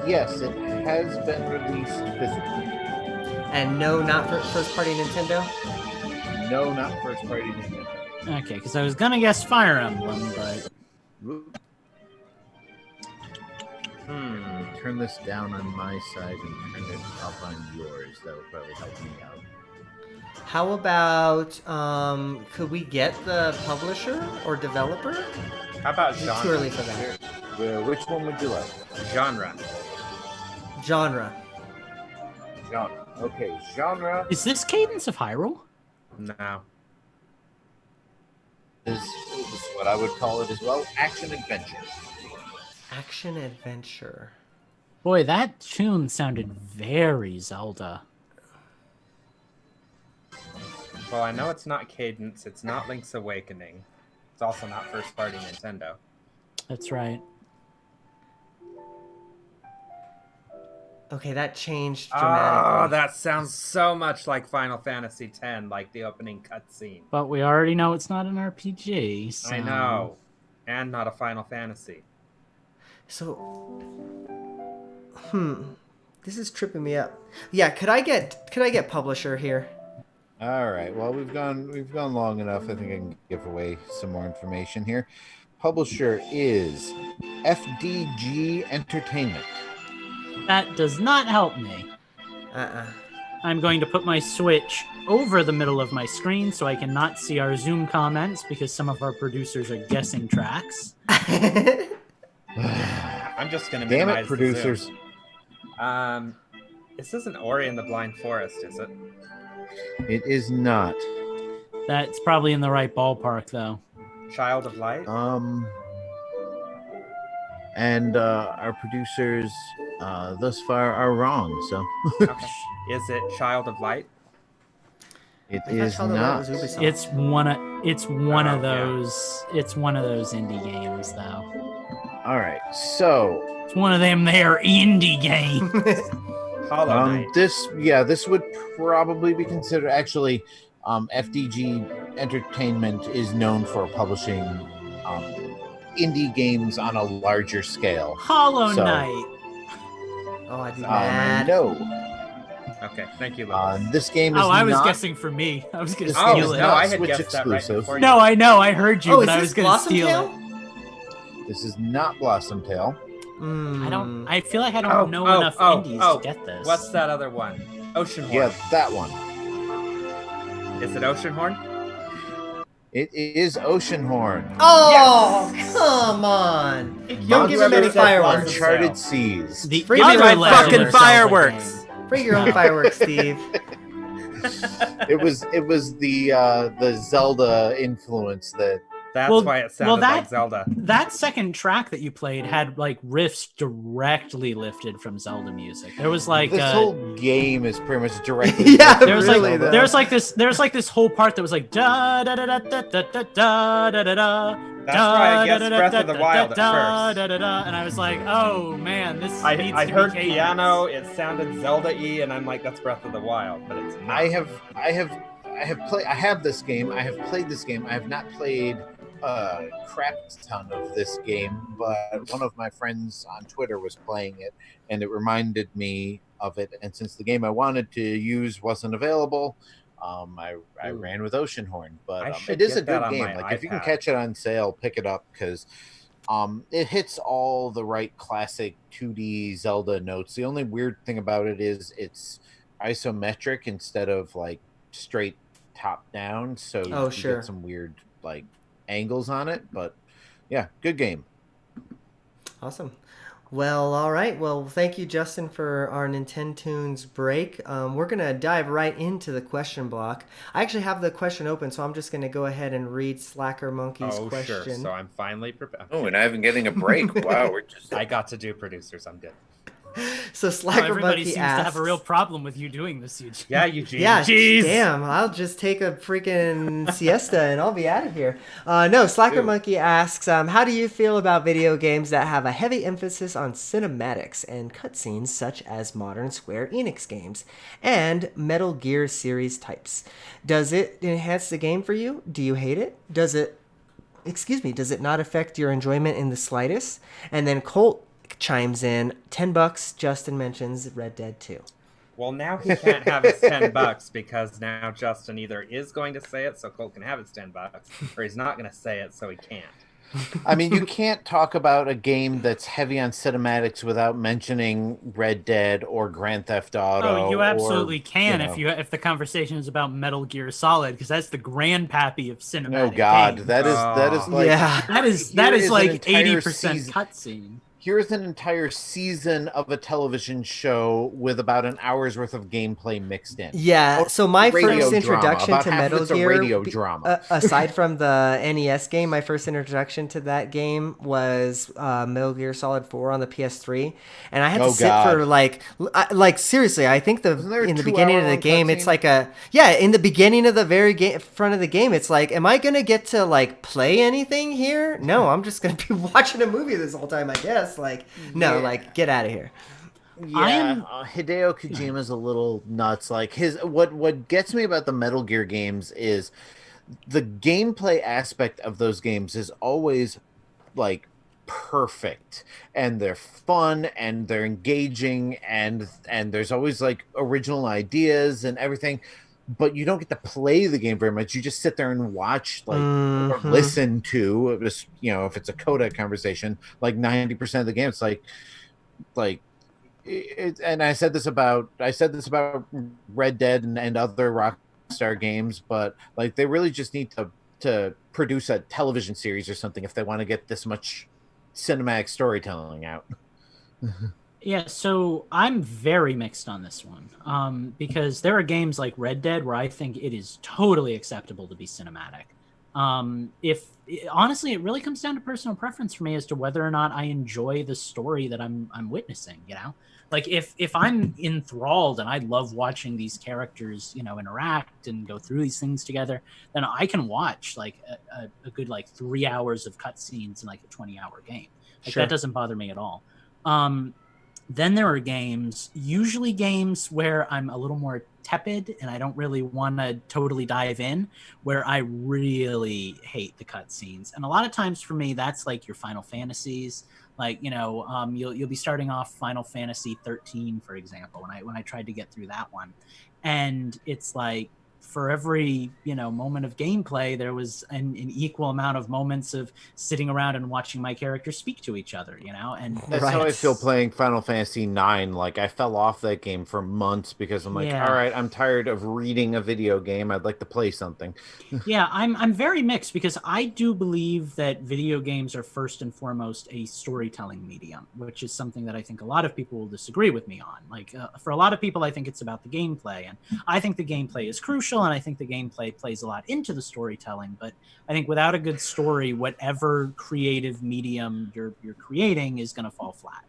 yes, it has been released physically. And no, not for first-party Nintendo? No, not first party Nintendo. Okay, because I was gonna guess Fire Emblem, but Turn this down on my side and turn it up on yours. That would probably help me out. How about, could we get the publisher or developer? How about Is it too early genre? for that? Which one would you like? Genre. Genre. Genre. Okay, genre is this Cadence of Hyrule? No. is what I would call it as well. Action adventure. Action adventure. Boy, that tune sounded very Zelda. Well, I know it's not Cadence. It's not Link's Awakening. It's also not first party Nintendo. That's right. Okay, that changed Oh, dramatically. that sounds so much like Final Fantasy X, like the opening cutscene. But we already know it's not an RPG, so... I know. And not a Final Fantasy. So, this is tripping me up. Yeah, could I get publisher here? All right. Well, we've gone long enough. I think I can give away some more information here. Publisher is FDG Entertainment. That does not help me. I'm going to put my Switch over the middle of my screen so I cannot see our Zoom comments because some of our producers are guessing tracks. I'm just gonna Damn minimize it, producers. the zoom. This isn't Ori and the Blind Forest, is it? It is not. That's probably in the right ballpark, though. Child of Light? And our producers thus far are wrong. So Okay. Is it Child of Light? it I thought is Child of Light not. was Ubisoft. It's one of Oh, those. It's one of those indie games, though. All right. So It's one of them there indie games. Hollow Knight. This would probably be considered. Actually, FDG Entertainment is known for publishing indie games on a larger scale. Hollow So, Knight. Oh, I'd be mad. No. Okay, thank you, Lewis. This game is I was not, guessing for me. I was gonna This Oh, game steal is it. no, not I had Switch guessed that right exclusive. before you. No, I know. I heard you, Oh, but is I this was gonna Blossom steal Tail? it. This is not Blossom Tail. I don't. I feel like I don't know enough indies to get this. What's that other one? Oceanhorn. Yeah, that one. Is it Oceanhorn? It is Oceanhorn. Oh, come on! Don't give him any Monsters fireworks. Uncharted Seas. The Free other my Legend fucking of Zelda fireworks. game. Bring your own fireworks, Steve. It was the Zelda influence that. That's Well- why it well, sounded that- like Zelda. That second track that you played had like riffs directly lifted from Zelda music. There was like This whole game is pretty much directly. Yeah, there was really, like though. there's like this whole part that was like da da da da da da da da da da da. That's why I guessed Breath of the Wild at first. And I I was like, oh man, this I needs to heard be cadence. piano. It sounded Zelda-y, and I'm like, that's Breath of the Wild, but it's not. I have this game. I have played this game. I have not played a crap ton of this game, but one of my friends on Twitter was playing it, and it reminded me of it. And since the game I wanted to use wasn't available, I ran with Oceanhorn. But it is a good game. Like if you can catch it on sale, pick it up because it hits all the right classic 2D Zelda notes. The only weird thing about it is it's isometric instead of like straight top down, so you get some weird like angles on it. But yeah, good game. Awesome. Well, all right. Well, thank you, Justin, for our Nintendo's break. We're going to dive right into the question block. I actually have the question open, so I'm just going to go ahead and read Slacker Monkey's question. Sure. So I'm finally prepared. Oh, and I'm even getting a break. Wow, we're just. I got to do producers. I'm good. So Slacker everybody Monkey seems asks, to have a real problem with you doing this, Eugene. Yeah, Eugene. Yeah, Jeez. damn. I'll just take a freaking siesta and I'll be out of here. No, Slacker Monkey asks, how do you feel about video games that have a heavy emphasis on cinematics and cutscenes, such as modern Square Enix games and Metal Gear series types? Does it enhance the game for you? Do you hate it? Does it not affect your enjoyment in the slightest? And then Colt chimes in, $10. Justin mentions Red Dead 2. Well, now he can't have his $10 because now Justin either is going to say it so Colt can have his $10, or he's not going to say it so he can't. I mean, you can't talk about a game that's heavy on cinematics without mentioning Red Dead or Grand Theft Auto. Oh, you absolutely can you know. if the conversation is about Metal Gear Solid, because that's the grandpappy of cinematic. Oh God, games. that is like that is like an entire 80% cutscene. Here's an entire season of a television show with about an hour's worth of gameplay mixed in. Yeah, so my Radio first introduction drama. to About half of Metal it's a Gear, radio drama. Aside from the NES game, my first introduction to that game was Metal Gear Solid 4 on the PS3, and I had to sit for like seriously. I think in the beginning of the game, it's like in the beginning of the very front of the game, it's like, am I gonna get to like play anything here? No, I'm just gonna be watching a movie this whole time, I guess. Like, no, like, get out of here. Yeah, Hideo Kojima's a little nuts. Like what gets me about the Metal Gear games is the gameplay aspect of those games is always like perfect, and they're fun and they're engaging, and there's always like original ideas and everything. But you don't get to play the game very much. You just sit there and watch, like, or listen to it. Was, you know, if it's a codec conversation, like 90% of the game, it's like, and I said this about Red Dead and other Rockstar games, but like they really just need to produce a television series or something if they want to get this much cinematic storytelling out. Yeah, so I'm very mixed on this one, because there are games like Red Dead where I think it is totally acceptable to be cinematic. Honestly, it really comes down to personal preference for me as to whether or not I enjoy the story that I'm witnessing. You know, like if I'm enthralled and I love watching these characters, you know, interact and go through these things together, then I can watch like a good like 3 hours of cutscenes in like a 20-hour game. Like that doesn't bother me at all. Then there are games, usually games where I'm a little more tepid and I don't really want to totally dive in, where I really hate the cutscenes. And a lot of times for me, that's like your Final Fantasies. Like, you'll be starting off Final Fantasy 13, for example, when I tried to get through that one, and it's like, for every moment of gameplay, there was an equal amount of moments of sitting around and watching my characters speak to each other, and That's Right. how I feel playing Final Fantasy IX. Like, I fell off that game for months because I'm like, Yeah. all right, I'm tired of reading a video game. I'd like to play something. Yeah, I'm very mixed because I do believe that video games are first and foremost a storytelling medium, which is something that I think a lot of people will disagree with me on. Like, for a lot of people, I think it's about the gameplay, and I think the gameplay is crucial, and I think the gameplay plays a lot into the storytelling. But I think without a good story, whatever creative medium you're creating is going to fall flat,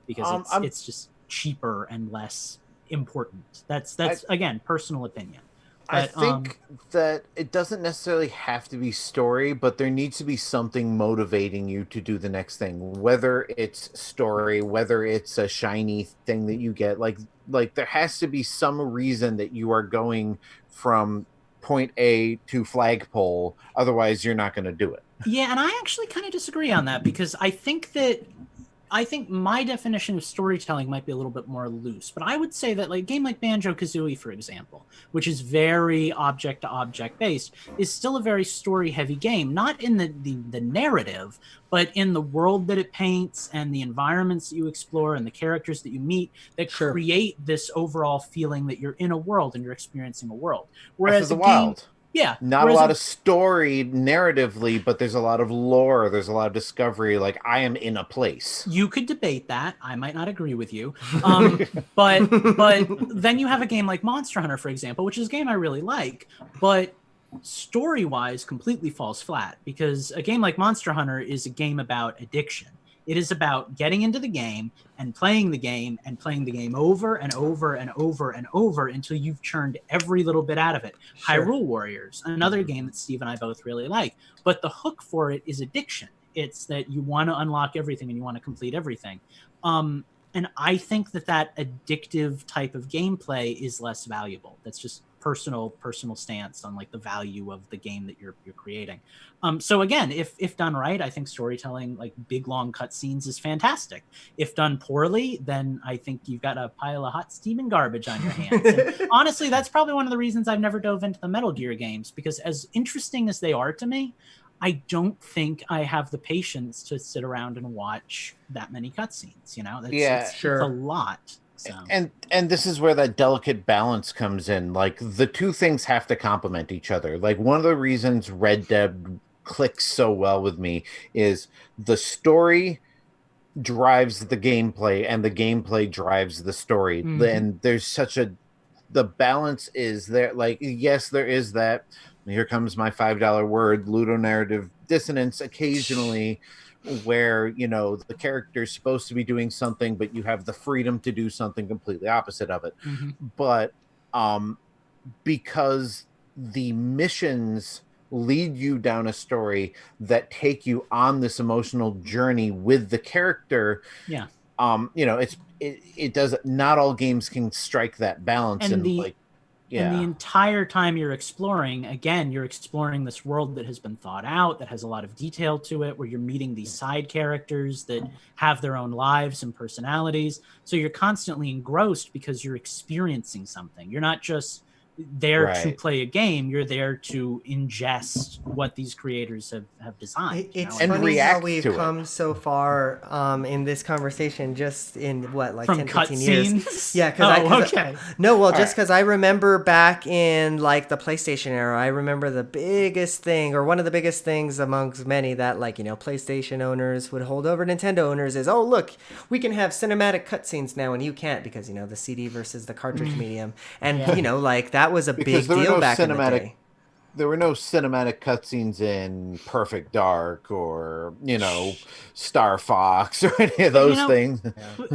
because it's just cheaper and less important. That's again, personal opinion. I But, think that it doesn't necessarily have to be story, but there needs to be something motivating you to do the next thing. Whether it's story, whether it's a shiny thing that you get, like there has to be some reason that you are going from point A to flagpole. Otherwise, you're not going to do it. Yeah, and I actually kind of disagree on that because I think my definition of storytelling might be a little bit more loose, but I would say that like a game like Banjo-Kazooie, for example, which is very object to object based, is still a very story heavy game, not in the narrative, but in the world that it paints and the environments that you explore and the characters that you meet that Sure. create this overall feeling that you're in a world and you're experiencing a world. Whereas Breath of the a game, Wild. yeah, Not a whereas lot of story narratively, but there's a lot of lore. There's a lot of discovery. Like, I am in a place. you could debate that. I might not agree with you. But then you have a game like Monster Hunter, for example, which is a game I really like, but story-wise completely falls flat because a game like Monster Hunter is a game about addiction. It is about getting into the game and playing the game over and over and over and over until you've churned every little bit out of it. Sure. Hyrule Warriors, another game that Steve and I both really like, but the hook for it is addiction. It's that you want to unlock everything and you want to complete everything. And I think that addictive type of gameplay is less valuable. That's just personal stance on like the value of the game that you're creating. So again, if done right, I think storytelling, like big long cutscenes, is fantastic. If done poorly, then I think you've got a pile of hot steaming garbage on your hands. And honestly, that's probably one of the reasons I've never dove into the Metal Gear games, because as interesting as they are to me, I don't think I have the patience to sit around and watch that many cutscenes. It's a lot. So. And this is where that delicate balance comes in. Like, the two things have to complement each other. Like, one of the reasons Red Dead clicks so well with me is the story drives the gameplay and the gameplay drives the story. Mm-hmm. And there's the balance is there. Like, yes, there is that. Here comes my $5 word, ludonarrative dissonance occasionally, where the character's supposed to be doing something, but you have the freedom to do something completely opposite of it. Mm-hmm. But because the missions lead you down a story that take you on this emotional journey with the character, yeah, it does. Not all games can strike that balance, and the entire time you're exploring, again, you're exploring this world that has been thought out, that has a lot of detail to it, where you're meeting these side characters that have their own lives and personalities. So you're constantly engrossed because you're experiencing something. You're not just there to play a game. You're there to ingest what these creators have designed. It's And funny react how we've to it. come so far in this conversation, just in what, like From 10, 15 years. cutscenes? Yeah, because I remember back in like the PlayStation era, I remember the biggest thing, or one of the biggest things amongst many that PlayStation owners would hold over Nintendo owners is, oh look, we can have cinematic cutscenes now and you can't, because the CD versus the cartridge medium, and that was a big Because there were deal no back in the cinematic day. there were no cinematic cutscenes in Perfect Dark or, Star Fox or any of But those things.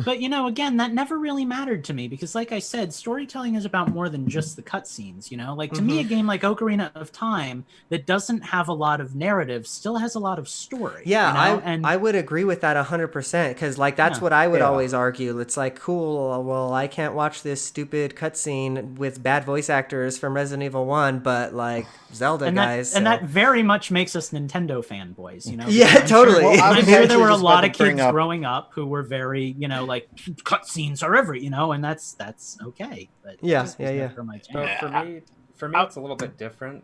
but again, that never really mattered to me because, like I said, storytelling is about more than just the cutscenes. Like to me, a game like Ocarina of Time that doesn't have a lot of narrative still has a lot of story. Yeah, And I would agree with that 100% because like that's Yeah. what I would Yeah. always argue. It's like, cool, well, I can't watch this stupid cutscene with bad voice actors from Resident Evil 1, but like Zelda and guys. that and so- that very much makes us Nintendo fanboys. Yeah, because I'm totally. Sure, Well, I I'm was sure there actually were a just lot about of to bring kids up- growing up who were very, like cutscenes are every, and that's okay. But Yeah, this was yeah, yeah. never my So jam. for me, it's a little bit different.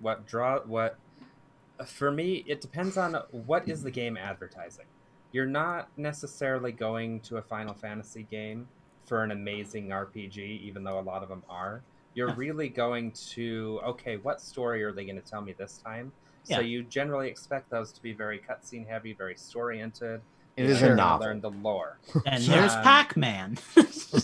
For me, it depends on what is the game advertising. You're not necessarily going to a Final Fantasy game for an amazing RPG, even though a lot of them are. You're Yeah. really going to, okay, what story are they going to tell me this time? So Yeah. you generally expect those to be very cutscene heavy, very story oriented. It is a You're gonna novel. learn the lore. And there's Um, Pac-Man.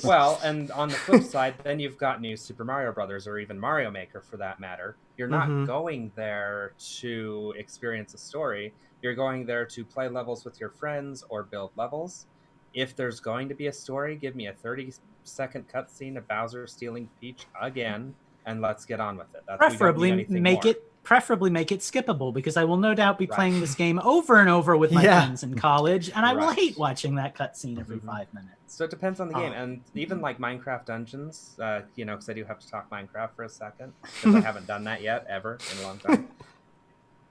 Well, and on the flip side, then you've got new Super Mario Brothers or even Mario Maker for that matter. You're not Mhm. going there to experience a story. You're going there to play levels with your friends or build levels. If there's going to be a story, give me a 30-second cutscene of Bowser stealing Peach again, and let's get on with it. We don't need anything more. Preferably make it skippable because I will no doubt be Right. playing this game over and over with my Yeah. friends in college, and I will Right. hate watching that cutscene every Mhm. 5 minutes. So it depends on the game, Oh. and even like Minecraft Dungeons, because I do have to talk Minecraft for a second because I haven't done that yet ever in a long time.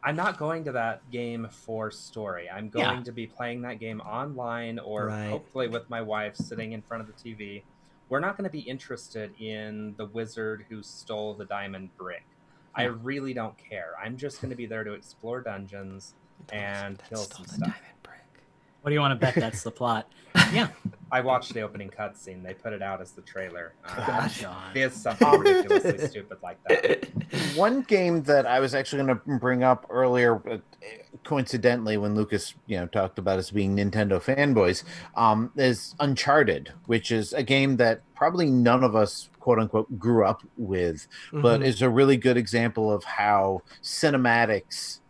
I'm not going to that game for story. I'm going Yeah. to be playing that game online or Right. hopefully with my wife sitting in front of the TV. We're not going to be interested in the wizard who stole the diamond brick. I Yeah. really don't care. I'm just going to be there to explore dungeons and kill Stole some the stuff. diamond brick. What do you want to bet that's the plot? Yeah. I watched the opening cutscene. They put it out as the trailer. God. It is something ridiculously stupid like that. One game that I was actually going to bring up earlier, coincidentally, when Lucas, talked about us being Nintendo fanboys, is Uncharted, which is a game that probably none of us, quote unquote, grew up with, but Mhm. is a really good example of how cinematics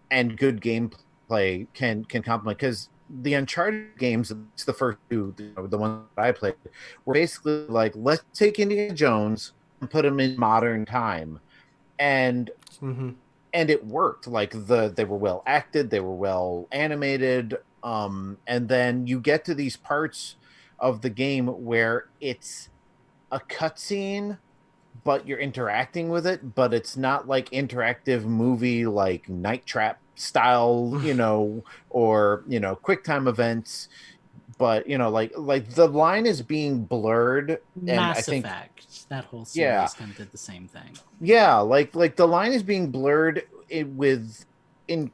and good gameplay can complement. Because the Uncharted games, it's the first two, the one that I played, were basically like, let's take Indiana Jones and put him in modern time. And Mhm. it worked. Like they were well acted, they were well animated, and then you get to these parts of the game where it's a cutscene, but you're interacting with it, but it's not like interactive movie like Night Trap style, or quick time events, but like the line is being blurred, and Mass I think Effect. That whole series Yeah. kind of did the same thing. yeah, like the line is being blurred in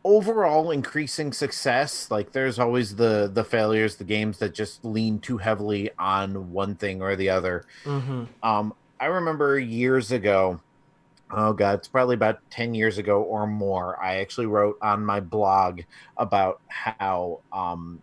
overall increasing success. Like there's always the failures, the games that just lean too heavily on one thing or the other. Mhm. I remember years ago, oh god, it's probably about 10 years ago or more, I actually wrote on my blog about how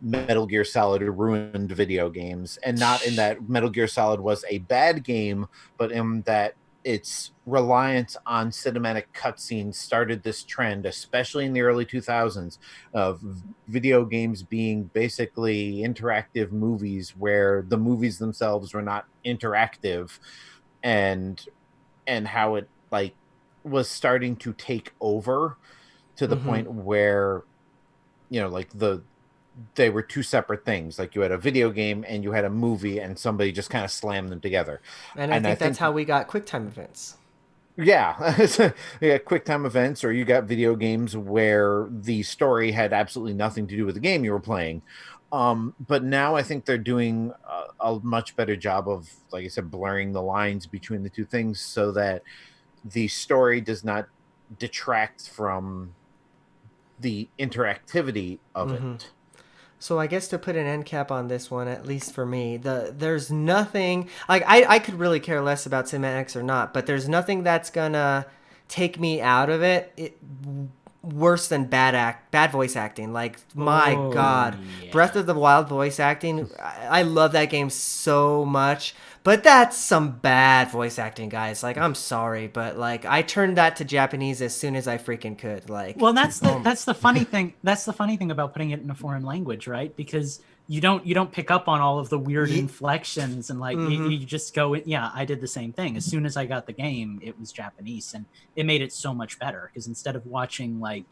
Metal Gear Solid ruined video games, and not in that Metal Gear Solid was a bad game, but in that its reliance on cinematic cutscenes started this trend, especially in the early 2000s, of video games being basically interactive movies where the movies themselves were not interactive, and how it like was starting to take over to the Mhm. point where like they were two separate things. Like you had a video game and you had a movie, and somebody just kind of slammed them together. And I think that's how we got QuickTime events. Yeah, you got quick time events, or you got video games where the story had absolutely nothing to do with the game you were playing. But now I think they're doing a much better job of, like I said, blurring the lines between the two things so that the story does not detract from the interactivity of Mhm. it. So I guess to put an end cap on this one, at least for me, there's nothing like I could really care less about cinematics or not, but there's nothing that's gonna take me out of it. worse than bad voice acting. Like, my Oh, God, yeah. Breath of the Wild voice acting. I love that game so much, but that's some bad voice acting, guys. Like, I'm sorry, but like, I turned that to Japanese as soon as I freaking could. Like, Well, that's the funny thing. That's the funny thing about putting it in a foreign language, right? Because you don't pick up on all of the weird inflections and like you just go in. Yeah, I did the same thing. As soon as I got the game, it was Japanese, and it made it so much better because instead of watching like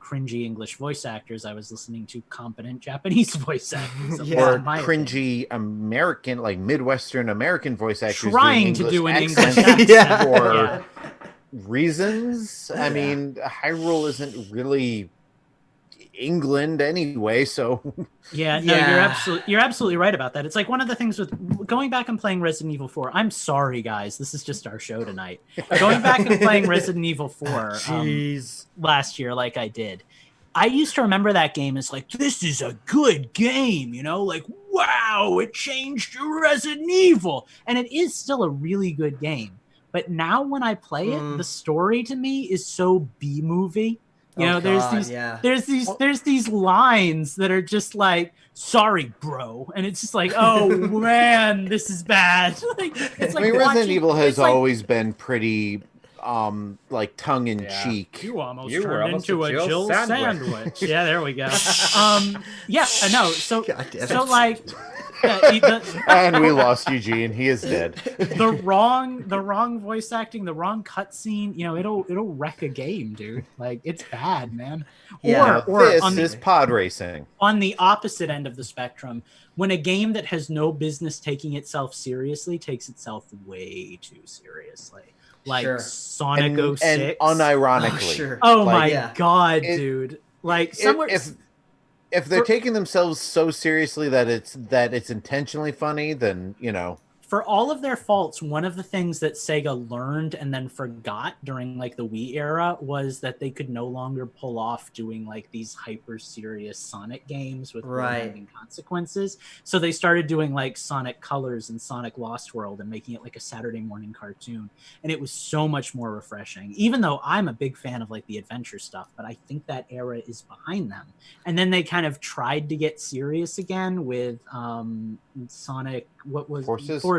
cringy English voice actors, I was listening to competent Japanese voice actors. At least Or in my opinion. cringy American, like Midwestern American voice actors Trying doing to do an accents English accent. Yeah. for Yeah. reasons. I mean, Hyrule isn't really England anyway, so Yeah, no, Yeah. you're absolutely right about that. It's like one of the things with going back and playing Resident Evil 4. I'm sorry, guys. This is just our show tonight. Going back and playing Resident Evil 4 last year, like I did, I used to remember that game as like, this is a good game, like, wow, it changed Resident Evil. And it is still a really good game. But now when I play it, the story to me is so B-movie. There's these lines that are just like, sorry, bro. And it's just like, oh man, this is bad. Like, it's like Resident Evil has like, always been pretty like tongue in cheek. You almost You were turned almost into a a Jill Jill sandwich. sandwich. Yeah, there we go. Yeah, no. So God damn so it. like And we lost Eugene. He is dead. the wrong voice acting, the wrong cutscene, it'll wreck a game, dude. Like, it's bad, man. Yeah. Or This on is pod racing. the opposite end of the spectrum, when a game that has no business taking itself seriously takes itself way too seriously. Like Sure. Sonic And 06. unironically. Oh, sure. Oh Like, my yeah. god, It- dude. Like, somewhere If they're taking themselves so seriously that it's intentionally funny, then for all of their faults, one of the things that Sega learned and then forgot during like the Wii era was that they could no longer pull off doing like these hyper serious Sonic games with world-ending consequences. So they started doing like Sonic Colors and Sonic Lost World and making it like a Saturday morning cartoon. And it was so much more refreshing, even though I'm a big fan of like the adventure stuff, but I think that era is behind them. And then they kind of tried to get serious again with Sonic, what was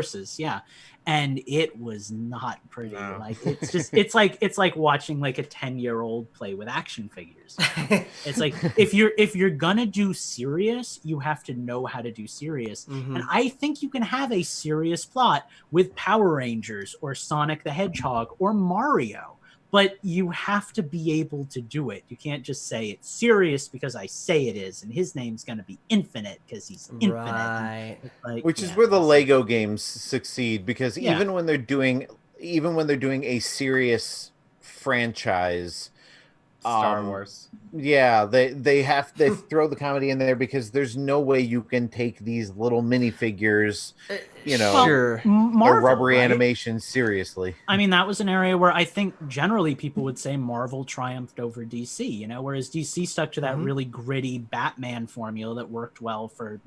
Forces, yeah, and it was not pretty. No. Like, it's just it's like watching like a 10-year-old play with action figures. It's like, if you're gonna do serious, you have to know how to do serious. And I think you can have a serious plot with Power Rangers or Sonic the Hedgehog or Mario. But you have to be able to do it. You can't just say it's serious because I say it is, and his name's going to be Infinite because he's infinite. Right. Like, which is where the Lego games succeed, because even when they're doing a serious franchise, Star Wars. Yeah, they throw the comedy in there because there's no way you can take these little minifigures, Sure. Marvel, or rubbery right? animation seriously. I mean, that was an area where I think generally people would say Marvel triumphed over DC, whereas DC stuck to that really gritty Batman formula that worked well for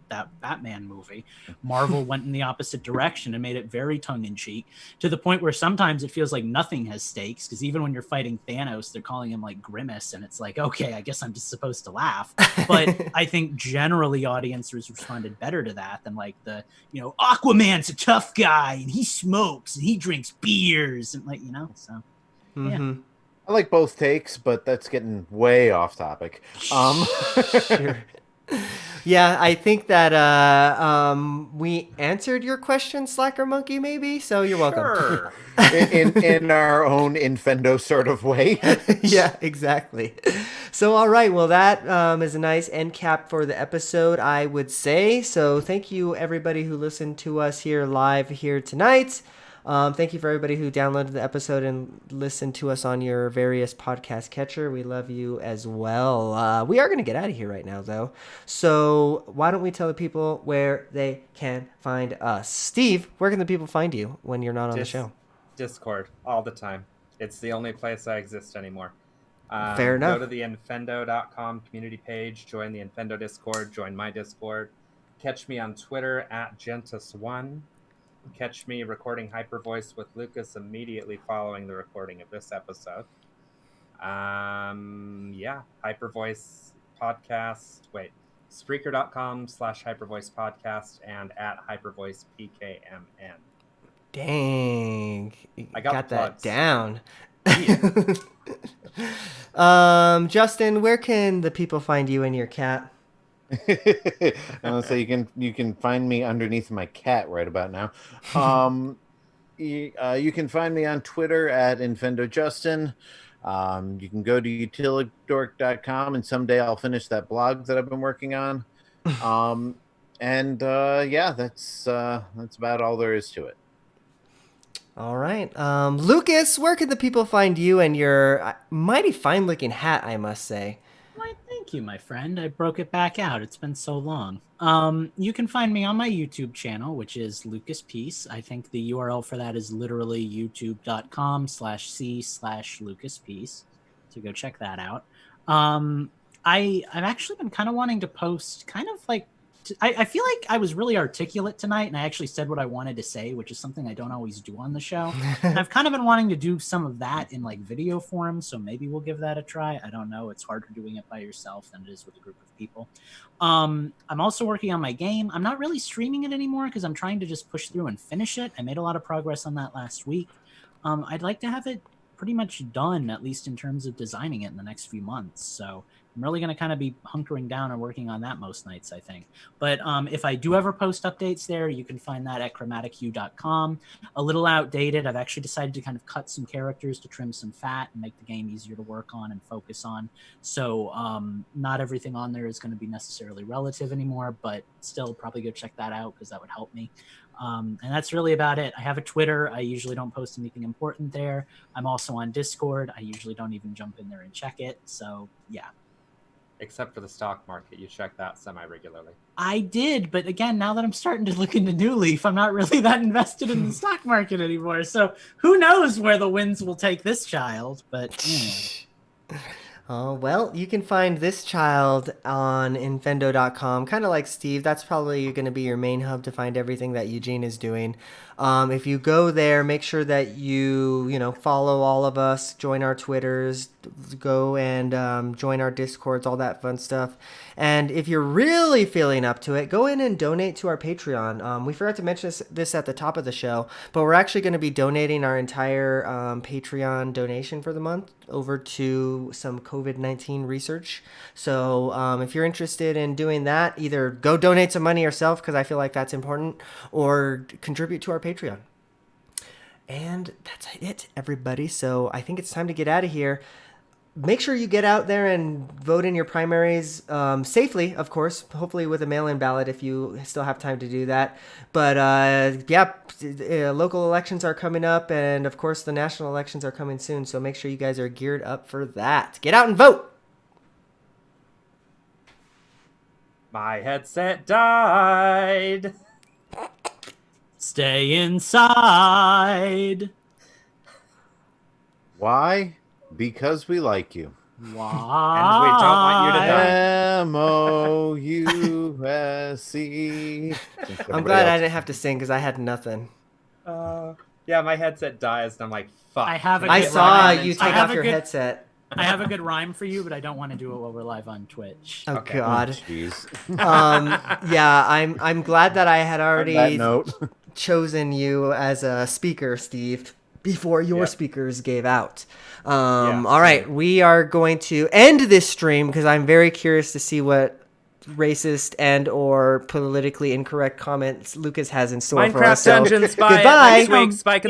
that Batman movie. Marvel went in the opposite direction and made it very tongue-in-cheek, to the point where sometimes it feels like nothing has stakes, because even when you're fighting Thanos, they're calling him like Grimace, and it's like, okay, I guess I'm just supposed to laugh. But I think generally audiences responded better to that than like the, Aquaman's a tough guy and he smokes and he drinks beers and like, so yeah. I like both takes, but that's getting way off topic. Sure. Yeah, I think that we answered your question, Slacker Monkey, maybe. So you're welcome. Sure. in our own Infendo sort of way. Yeah, exactly. So, all right. Well, that is a nice end cap for the episode, I would say. So thank you, everybody who listened to us here live here tonight. Thank you for everybody who downloaded the episode and listened to us on your various podcast catcher. We love you as well. We are going to get out of here right now, though. So why don't we tell the people where they can find us? Steve, where can the people find you when you're not on the show? Discord, all the time. It's the only place I exist anymore. Fair enough. Go to the infendo.com community page, join the Infendo Discord, join my Discord. Catch me on Twitter at Gentis1. Catch me recording Hyper Voice with Lucas immediately following the recording of this episode. Yeah, Hypervoice Podcast. Wait, Spreaker.com/Hypervoice Podcast and at Hypervoice PKMN. Dang. You I got the that plugs. down. Yeah. Justin, where can the people find you and your cat? So you can find me underneath my cat right about now. You can find me on Twitter at InfendoJustin. You can go to utilidork.com, and someday I'll finish that blog that I've been working on. Yeah, that's about all there is to it. All right. Lucas, where can the people find you and your mighty fine-looking hat, I must say? Why, thank you, my friend. I broke it back out. It's been so long. You can find me on my YouTube channel, which is Lucas Peace. I think the URL for that is literally youtube.com/c/Lucas Peace. So go check that out. I've actually been kind of wanting to post kind of like, I feel like I was really articulate tonight, and I actually said what I wanted to say, which is something I don't always do on the show. And I've kind of been wanting to do some of that in like video form, so maybe we'll give that a try. I don't know. It's harder doing it by yourself than it is with a group of people. I'm also working on my game. I'm not really streaming it anymore because I'm trying to just push through and finish it. I made a lot of progress on that last week. I'd like to have it pretty much done, at least in terms of designing it in the next few months. So I'm really going to kind of be hunkering down and working on that most nights, I think. But if I do ever post updates there, you can find that at chromatichue.com. A little outdated. I've actually decided to kind of cut some characters to trim some fat and make the game easier to work on and focus on. So not everything on there is going to be necessarily relative anymore, but still probably go check that out because that would help me. And that's really about it. I have a Twitter. I usually don't post anything important there. I'm also on Discord. I usually don't even jump in there and check it. So yeah. Except for the stock market, you check that semi-regularly. I did, but again, now that I'm starting to look into New Leaf, I'm not really that invested in the stock market anymore. So who knows where the winds will take this child? But Oh, well, you can find this child on Infendo.com, kind of like Steve. That's probably going to be your main hub to find everything that Eugene is doing. If you go there, make sure that you follow all of us, join our Twitters, go and join our Discords, all that fun stuff. And if you're really feeling up to it, go in and donate to our Patreon. We forgot to mention this at the top of the show, but we're actually going to be donating our entire Patreon donation for the month over to some COVID-19 research. So if you're interested in doing that, either go donate some money yourself, because I feel like that's important, or contribute to our Patreon. And that's it, everybody. So I think it's time to get out of here. Make sure you get out there and vote in your primaries safely, of course, hopefully with a mail-in ballot if you still have time to do that. But local elections are coming up, and of course the national elections are coming soon, so make sure you guys are geared up for that. Get out and vote! My headset died. stay inside. Why? Because we like you. Why? And we don't want you to die. M-O-U-S-E. I'm glad I didn't have to sing because I had nothing. Yeah, my headset dies, and I'm like, fuck. I have a I good saw rhyme. you I take have off a your good- headset. I have a good rhyme for you, but I don't want to do it while we're live on Twitch. Oh Okay. God. Jeez. Yeah, I'm glad that I had On that already note. chosen you as a speaker, Steve, before your Yep. speakers gave out. Yeah, All right, we are going to end this stream because I'm very curious to see what racist and or politically incorrect comments Lucas has in store for Minecraft us. So, Dungeons by goodbye. next week. Spike in the